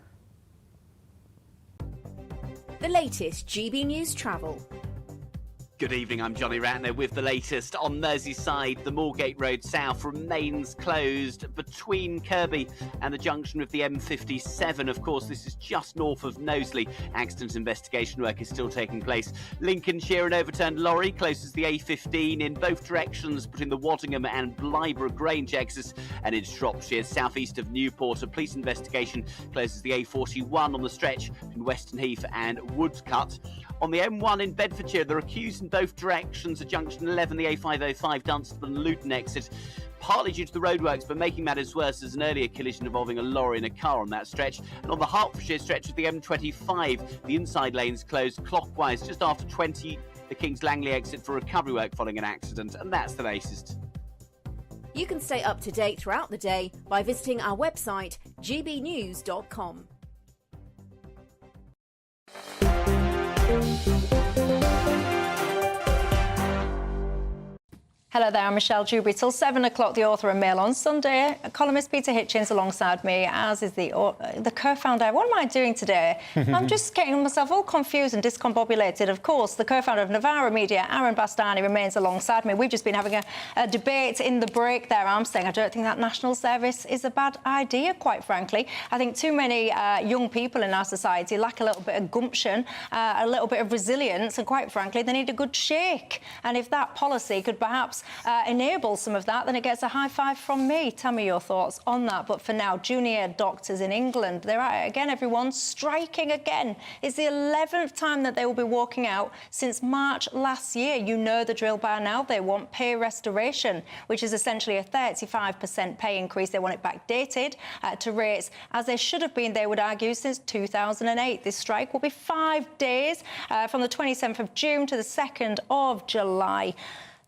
The latest GB News travel. Good evening, I'm Johnny Ratner with the latest. On Merseyside, the Moorgate Road South remains closed between Kirby and the junction with the M57. Of course, this is just north of Knowsley. Accident investigation work is still taking place. Lincolnshire, an overturned lorry closes the A15 in both directions between the Waddingham and Blyborough Grange exits. And in Shropshire, southeast of Newport, a police investigation closes the A41 on the stretch between Weston Heath and Woodcut. On the M1 in Bedfordshire, they're accused in both directions at junction 11, the A505 Dunstable and Luton exit, partly due to the roadworks, but making matters worse as an earlier collision involving a lorry and a car on that stretch. And on the Hertfordshire stretch of the M25, the inside lanes closed clockwise just after 20, the Kings Langley exit for recovery work following an accident. And that's the latest. You can stay up to date throughout the day by visiting our website, GBNews.com. Hello there, I'm Michelle Dewberry. Till 7 o'clock, the author of Mail on Sunday. Columnist Peter Hitchens alongside me, as is the co-founder. What am I doing today? I'm just getting myself all confused and discombobulated. Of course, the co-founder of Novara Media, Aaron Bastani, remains alongside me. We've just been having a debate in the break there. I'm saying I don't think that national service is a bad idea, quite frankly. I think too many young people in our society lack a little bit of gumption, a little bit of resilience, and quite frankly, they need a good shake. And if that policy could perhaps enable some of that, then it gets a high five from me. Tell me your thoughts on that. But for now, junior doctors in England, they're out again, everyone, striking again. It's the 11th time that they will be walking out since March last year. You know the drill by now. They want pay restoration, which is essentially a 35% pay increase. They want it backdated to rates as they should have been, they would argue, since 2008. This strike will be 5 days from the 27th of June to the 2nd of July.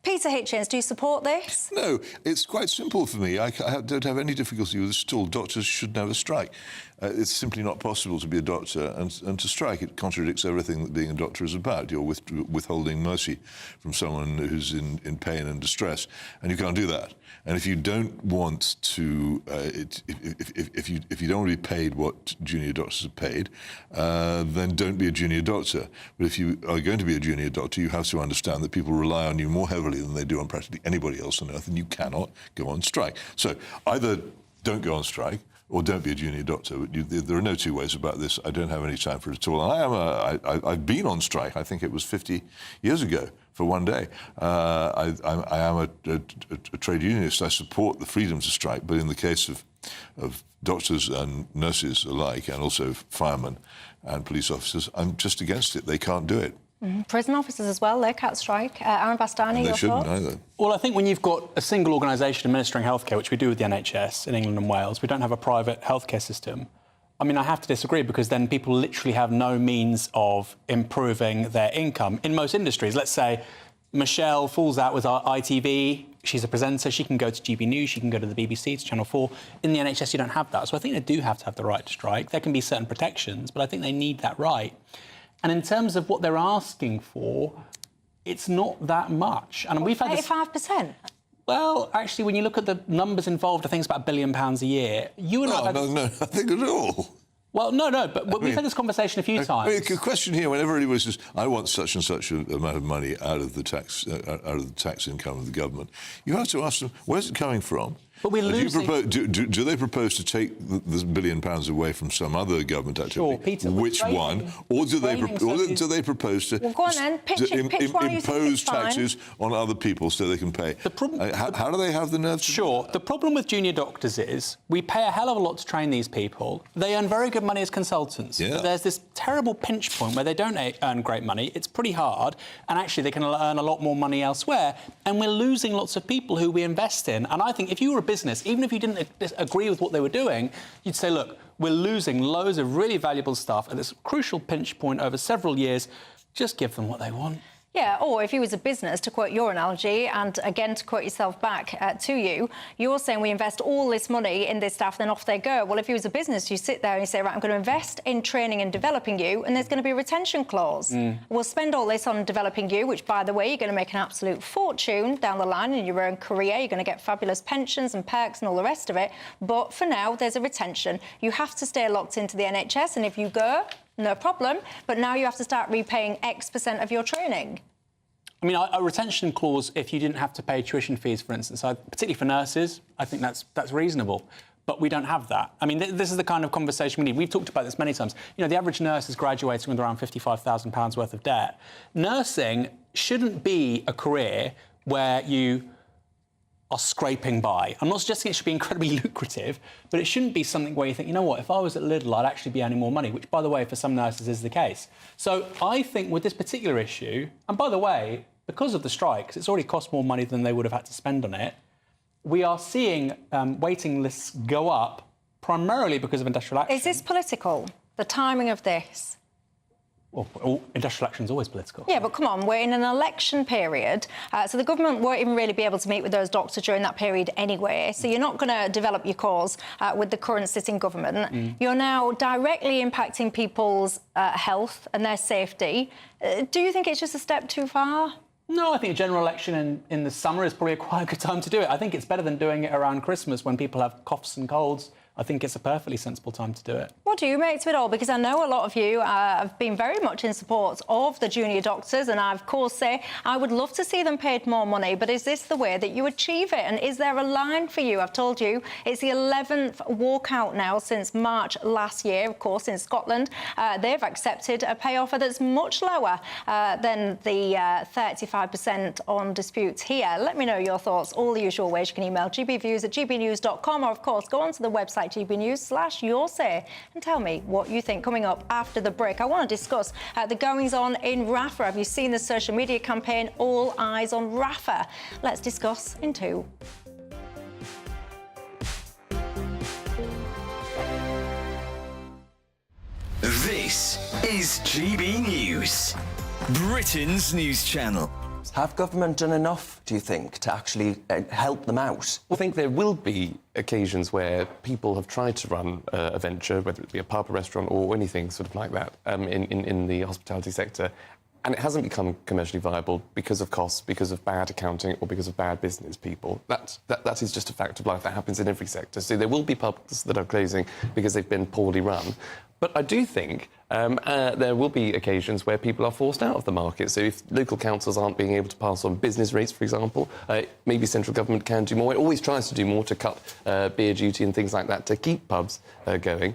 Peter Hitchens, do you support this? No, it's quite simple for me. I don't have any difficulty with this at all. Doctors should never strike. It's simply not possible to be a doctor and to strike. It contradicts everything that being a doctor is about. You're withholding mercy from someone who's in pain and distress, and you can't do that. And if you don't want to, if you don't want to be paid what junior doctors are paid, then don't be a junior doctor. But if you are going to be a junior doctor, you have to understand that people rely on you more heavily than they do on practically anybody else on earth, and you cannot go on strike. So either don't go on strike or don't be a junior doctor. There are no two ways about this. I don't have any time for it at all. And I've been on strike. I think it was 50 years ago for one day. I am a trade unionist. I support the freedom to strike, but in the case of doctors and nurses alike, and also firemen and police officers, I'm just against it. They can't do it. Prison officers as well, they can't strike. Aaron Bastani, They shouldn't either. Well, I think when you've got a single organisation administering healthcare, which we do with the NHS in England and Wales, we don't have a private healthcare system. I mean, I have to disagree, because then people literally have no means of improving their income in most industries. Let's say Michelle falls out with our ITV. She's a presenter. She can go to GB News. She can go to the BBC, to Channel 4. In the NHS, you don't have that. So I think they do have to have the right to strike. There can be certain protections, but I think they need that right. And in terms of what they're asking for, it's not that much. And we've had 85%? Well, actually, when you look at the numbers involved, I think it's about £1 billion a year. You and I... No, nothing at all. Well, no, but we've had this conversation a few times. I mean, the question here, whenever anybody says, I want such and such an amount of money out of the tax income of the government, you have to ask them, where's it coming from? But we're losing... Do they propose to take the £1 billion away from some other government activity? Sure, Peter. Which one? Or do they propose to, well, go on then. Pitch impose taxes on other people so they can pay? How do they have the nerve to do that? The problem with junior doctors is we pay a hell of a lot to train these people. They earn very good money as consultants. Yeah. But there's this terrible pinch point where they don't earn great money. It's pretty hard. And actually, they can earn a lot more money elsewhere. And we're losing lots of people who we invest in. And I think if you were a business, even if you didn't agree with what they were doing, you'd say, look, we're losing loads of really valuable stuff at this crucial pinch point over several years. Just give them what they want. Yeah, or if you was a business, to quote your analogy, and again to quote yourself back to you, you're saying we invest all this money in this staff, then off they go. Well, if you was a business, you sit there and you say, right, I'm going to invest in training and developing you, and there's going to be a retention clause. We'll spend all this on developing you, which, by the way, you're going to make an absolute fortune down the line in your own career. You're going to get fabulous pensions and perks and all the rest of it. But for now, there's a retention. You have to stay locked into the NHS, and if you go, no problem. But now you have to start repaying X% of your training. I mean, a retention clause, if you didn't have to pay tuition fees, for instance, particularly for nurses, I think that's reasonable. But we don't have that. I mean, this is the kind of conversation we need. We've talked about this many times. You know, the average nurse is graduating with around £55,000 worth of debt. Nursing shouldn't be a career where you are scraping by. I'm not suggesting it should be incredibly lucrative, but it shouldn't be something where you think, you know what, if I was at Lidl, I'd actually be earning more money, which, by the way, for some nurses is the case. So I think with this particular issue, and by the way, because of the strikes, it's already cost more money than they would have had to spend on it, we are seeing waiting lists go up primarily because of industrial action. Is this political, the timing of this? Well, industrial action is always political. Yeah, but come on, we're in an election period, so the government won't even really be able to meet with those doctors during that period anyway, so you're not going to develop your cause with the current sitting government. You're now directly impacting people's health and their safety. Do you think it's just a step too far? No, I think a general election in the summer is probably quite a good time to do it. I think it's better than doing it around Christmas when people have coughs and colds. I think it's a perfectly sensible time to do it. What do you make to it all? Because I know a lot of you have been very much in support of the junior doctors, and I, of course, say I would love to see them paid more money, but is this the way that you achieve it? And is there a line for you? I've told you it's the 11th walkout now since March last year. Of course, in Scotland, they've accepted a pay offer that's much lower than the 35% on disputes here. Let me know your thoughts all the usual ways. You can email gbviews@gbnews.com, or, of course, go onto the website gbnews/yoursay and tell me what you think. Coming up after the break, I want to discuss the goings-on in Rafah. Have you seen the social media campaign All Eyes on Rafah? Let's discuss in 2. This is GB News, Britain's news channel. Have government done enough, do you think, to actually help them out? I think there will be occasions where people have tried to run a venture, whether it be a pub, a restaurant or anything sort of like that, in the hospitality sector, and it hasn't become commercially viable because of costs, because of bad accounting or because of bad business people. That is just a fact of life. That happens in every sector. So there will be pubs that are closing because they've been poorly run. But I do think there will be occasions where people are forced out of the market. So if local councils aren't being able to pass on business rates, for example, maybe central government can do more. It always tries to do more to cut beer duty and things like that to keep pubs going.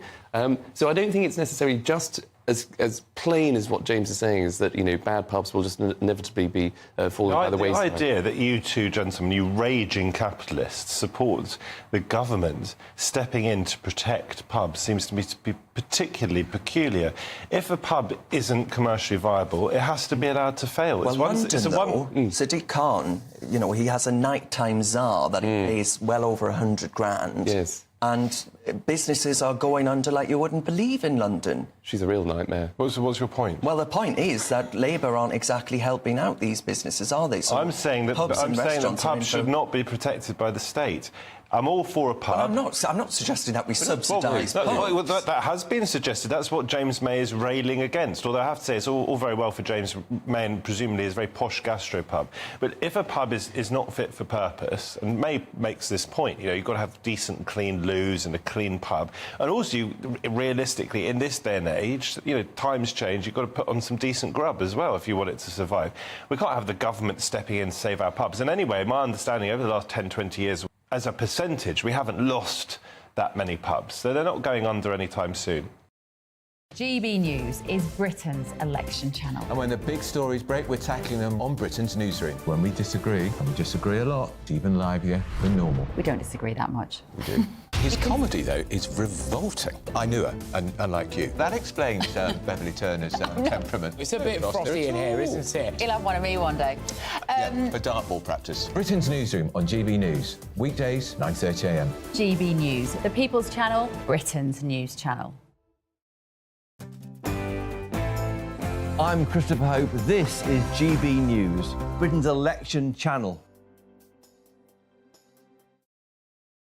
So I don't think it's necessarily just as plain as what James is saying, is that, you know, bad pubs will just inevitably be falling by the wayside. The idea that you two gentlemen, you raging capitalists, support the government stepping in to protect pubs seems to me to be particularly peculiar. If a pub isn't commercially viable, it has to be allowed to fail. Well, Sadiq Khan, you know, he has a nighttime czar that he pays well over 100 grand. Yes. And businesses are going under like you wouldn't believe in London. She's a real nightmare. What's your point? Well, the point is that Labour aren't exactly helping out these businesses, are they? So I'm saying that pubs should not be protected by the state. I'm all for a pub. Well, I'm not suggesting that we subsidise pubs. That has been suggested. That's what James May is railing against. Although I have to say, it's all very well for James May and presumably his very posh gastropub. But if a pub is not fit for purpose, and May makes this point, you know, you've got to have decent, clean loos and a clean pub. And also, realistically, in this day and age, you know, times change. You've got to put on some decent grub as well if you want it to survive. We can't have the government stepping in to save our pubs. And anyway, my understanding over the last 10, 20 years, as a percentage, we haven't lost that many pubs, so they're not going under anytime soon. GB News is Britain's election channel. And when the big stories break, we're tackling them on Britain's newsroom. When we disagree, and we disagree a lot, it's even livelier than normal. We don't disagree that much. We do. His comedy, though, is revolting. I knew her, unlike you. That explains Beverly Turner's temperament. It's a bit frothy in here, isn't it? He'll have one of me one day. For dartball practice. Britain's newsroom on GB News. Weekdays, 9:30 a.m. GB News, the People's Channel, Britain's news channel. I'm Christopher Hope. This is GB News, Britain's election channel.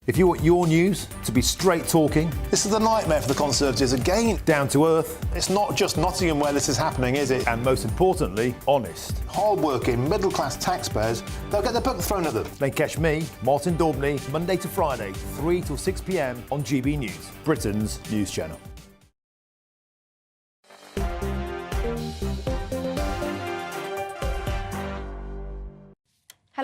If you want your news to be straight talking... This is a nightmare for the Conservatives again. Down to earth. It's not just Nottingham where this is happening, is it? And most importantly, honest. Hard-working, middle-class taxpayers, they'll get their book thrown at them. Then catch me, Martin Daubney, Monday to Friday, 3 till 6 p.m. on GB News, Britain's news channel.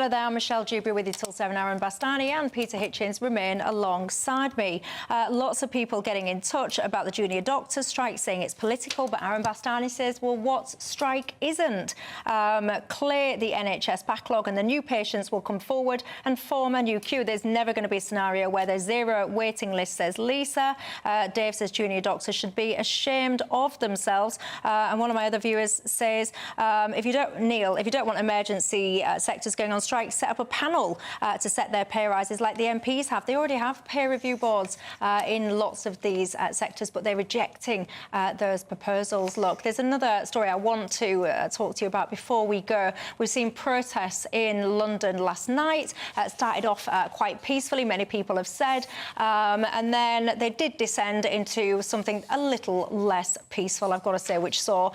Rafah there. Michelle Dewberry with you till 7. Aaron Bastani and Peter Hitchens remain alongside me. Lots of people getting in touch about the junior doctors strike, saying it's political, but Aaron Bastani says, well, what strike isn't? Clear the NHS backlog and the new patients will come forward and form a new queue. There's never going to be a scenario where there's zero waiting list, says Lisa. Dave says junior doctors should be ashamed of themselves. And one of my other viewers says, if you don't want emergency sectors going on strike, set up a panel to set their pay rises like the MPs have. They already have peer review boards in lots of these sectors, but they're rejecting those proposals. Look, there's another story I want to talk to you about before we go. We've seen protests in London last night. Started off quite peacefully, many people have said, and then they did descend into something a little less peaceful, I've got to say, which saw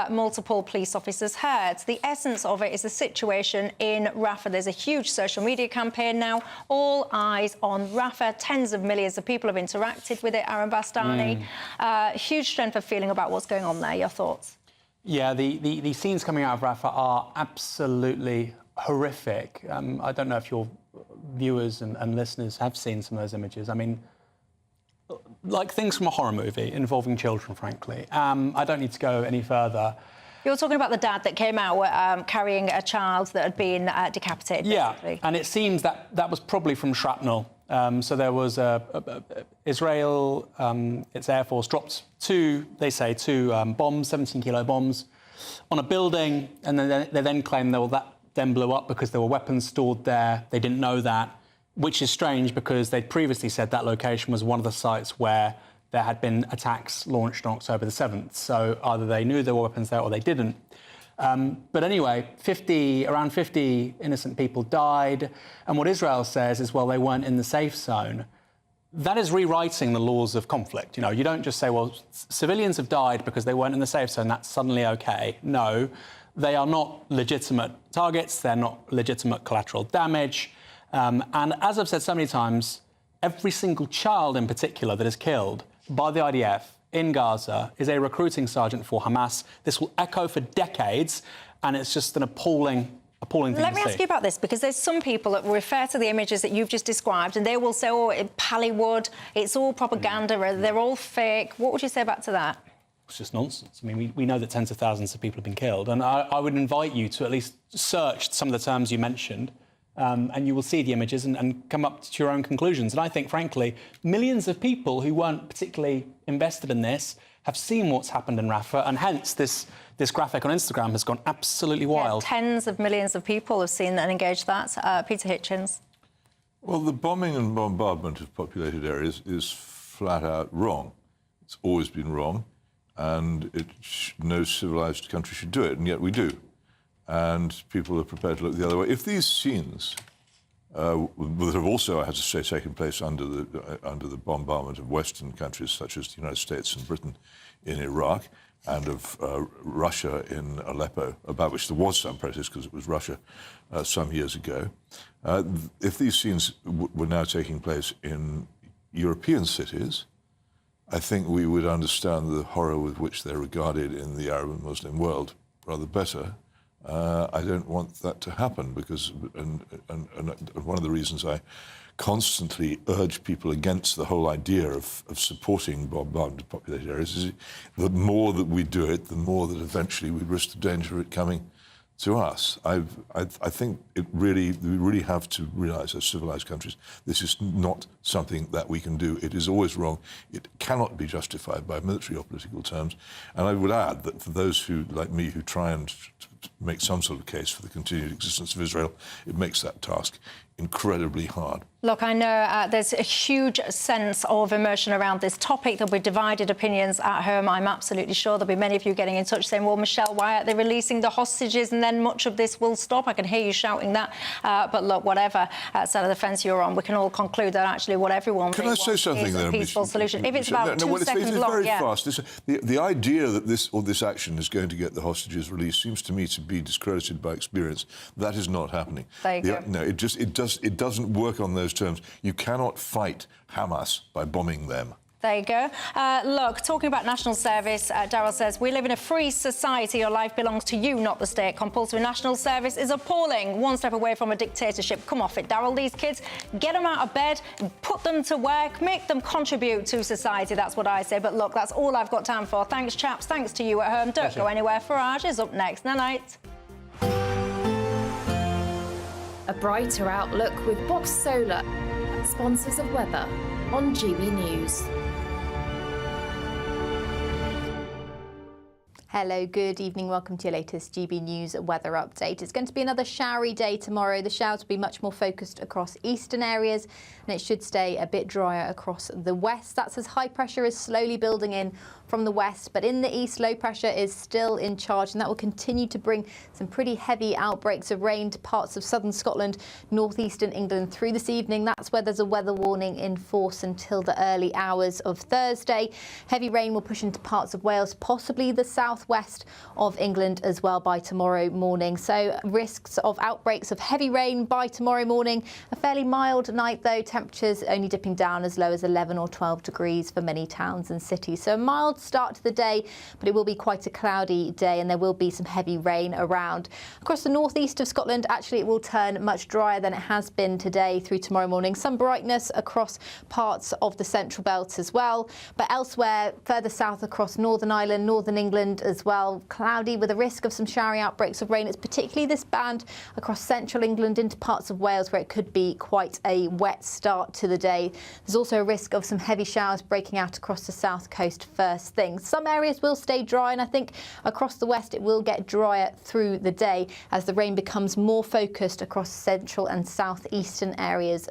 multiple police officers hurt. The essence of it is the situation in Rafah. There's a huge social media campaign now, all eyes on Rafah. Tens of millions of people have interacted with it, Aaron Bastani. Huge strength of feeling about what's going on there. Your thoughts? Yeah, the scenes coming out of Rafah are absolutely horrific. I don't know if your viewers and listeners have seen some of those images. I mean, like things from a horror movie involving children, frankly. I don't need to go any further. You're talking about the dad that came out carrying a child that had been decapitated, basically. Yeah, and it seems that was probably from shrapnel. So there was Israel, its Air Force dropped two bombs, 17-kilo bombs, on a building, and then they then claimed that then blew up because there were weapons stored there. They didn't know that, which is strange because they'd previously said that location was one of the sites where there had been attacks launched on October the 7th. So either they knew there were weapons there or they didn't. But anyway, around 50 innocent people died. And what Israel says is, well, they weren't in the safe zone. That is rewriting the laws of conflict. You know, you don't just say, well, civilians have died because they weren't in the safe zone, that's suddenly OK. No, they are not legitimate targets. They're not legitimate collateral damage. And as I've said so many times, every single child in particular that is killed by the IDF in Gaza is a recruiting sergeant for Hamas. This will echo for decades, and it's just an appalling thing Let to me see. ask you about this, because there's some people that refer to the images that you've just described, and they will say, oh, Pallywood, it's all propaganda, they're all fake. What would you say back to that? It's just nonsense. I mean, we know that tens of thousands of people have been killed, and I would invite you to at least search some of the terms you mentioned, and you will see the images and come up to your own conclusions. And I think, frankly, millions of people who weren't particularly invested in this have seen what's happened in Rafah, and hence this graphic on Instagram has gone absolutely wild. Yeah, tens of millions of people have seen and engaged that. Peter Hitchens. Well, the bombing and bombardment of populated areas is flat out wrong. It's always been wrong, and no civilised country should do it, and yet we do. And people are prepared to look the other way. If these scenes that have also, I have to say, taken place under the bombardment of Western countries such as the United States and Britain in Iraq, and of Russia in Aleppo, about which there was some protest because it was Russia some years ago, if these scenes were now taking place in European cities, I think we would understand the horror with which they're regarded in the Arab and Muslim world rather better. I don't want that to happen because, and one of the reasons I constantly urge people against the whole idea of supporting bombarded populated areas is the more that we do it, the more that eventually we risk the danger of it coming to us. I think we really have to realise as civilised countries, this is not something that we can do. It is always wrong. It cannot be justified by military or political terms. And I would add that for those who, like me, who try and make some sort of case for the continued existence of Israel, it makes that task incredibly hard. Look, I know there's a huge sense of emotion around this topic. There'll be divided opinions at home, I'm absolutely sure. There'll be many of you getting in touch saying, well, Michelle, why aren't they releasing the hostages and then much of this will stop? I can hear you shouting that. But look, whatever side of the fence you're on, we can all conclude that actually what everyone Can I say something is a peaceful solution. If it's about 2 seconds it's long, very yeah. fast. The idea that this action is going to get the hostages released seems to me to be discredited by experience. That is not happening. There you go. No, it doesn't work on those terms. You cannot fight Hamas by bombing them. There you go. Look, talking about national service, Darryl says, we live in a free society. Your life belongs to you, not the state. Compulsory national service is appalling. One step away from a dictatorship. Come off it, Darryl. These kids, get them out of bed, put them to work, make them contribute to society. That's what I say. But look, that's all I've got time for. Thanks, chaps. Thanks to you at home. Don't go anywhere. Farage is up next. Night. A brighter outlook with Box Solar, sponsors of weather on GB News. Hello, good evening. Welcome to your latest GB News weather update. It's going to be another showery day tomorrow. The showers will be much more focused across eastern areas, and it should stay a bit drier across the west. That's as high pressure is slowly building in from the west, but in the east, low pressure is still in charge, and that will continue to bring some pretty heavy outbreaks of rain to parts of southern Scotland, northeastern England through this evening. That's where there's a weather warning in force until the early hours of Thursday. Heavy rain will push into parts of Wales, possibly the southwest of England as well by tomorrow morning. So risks of outbreaks of heavy rain by tomorrow morning. A fairly mild night though, temperatures only dipping down as low as 11 or 12 degrees for many towns and cities. So a mild start to the day, but it will be quite a cloudy day and there will be some heavy rain around. Across the northeast of Scotland, actually it will turn much drier than it has been today through tomorrow morning. Some brightness across parts of the central belt as well, but elsewhere further south across Northern Ireland, Northern England as well, cloudy with a risk of some showery outbreaks of rain. It's particularly this band across central England into parts of Wales where it could be quite a wet start to the day. There's also a risk of some heavy showers breaking out across the south coast first thing. Some areas will stay dry, and I think across the west it will get drier through the day as the rain becomes more focused across central and southeastern areas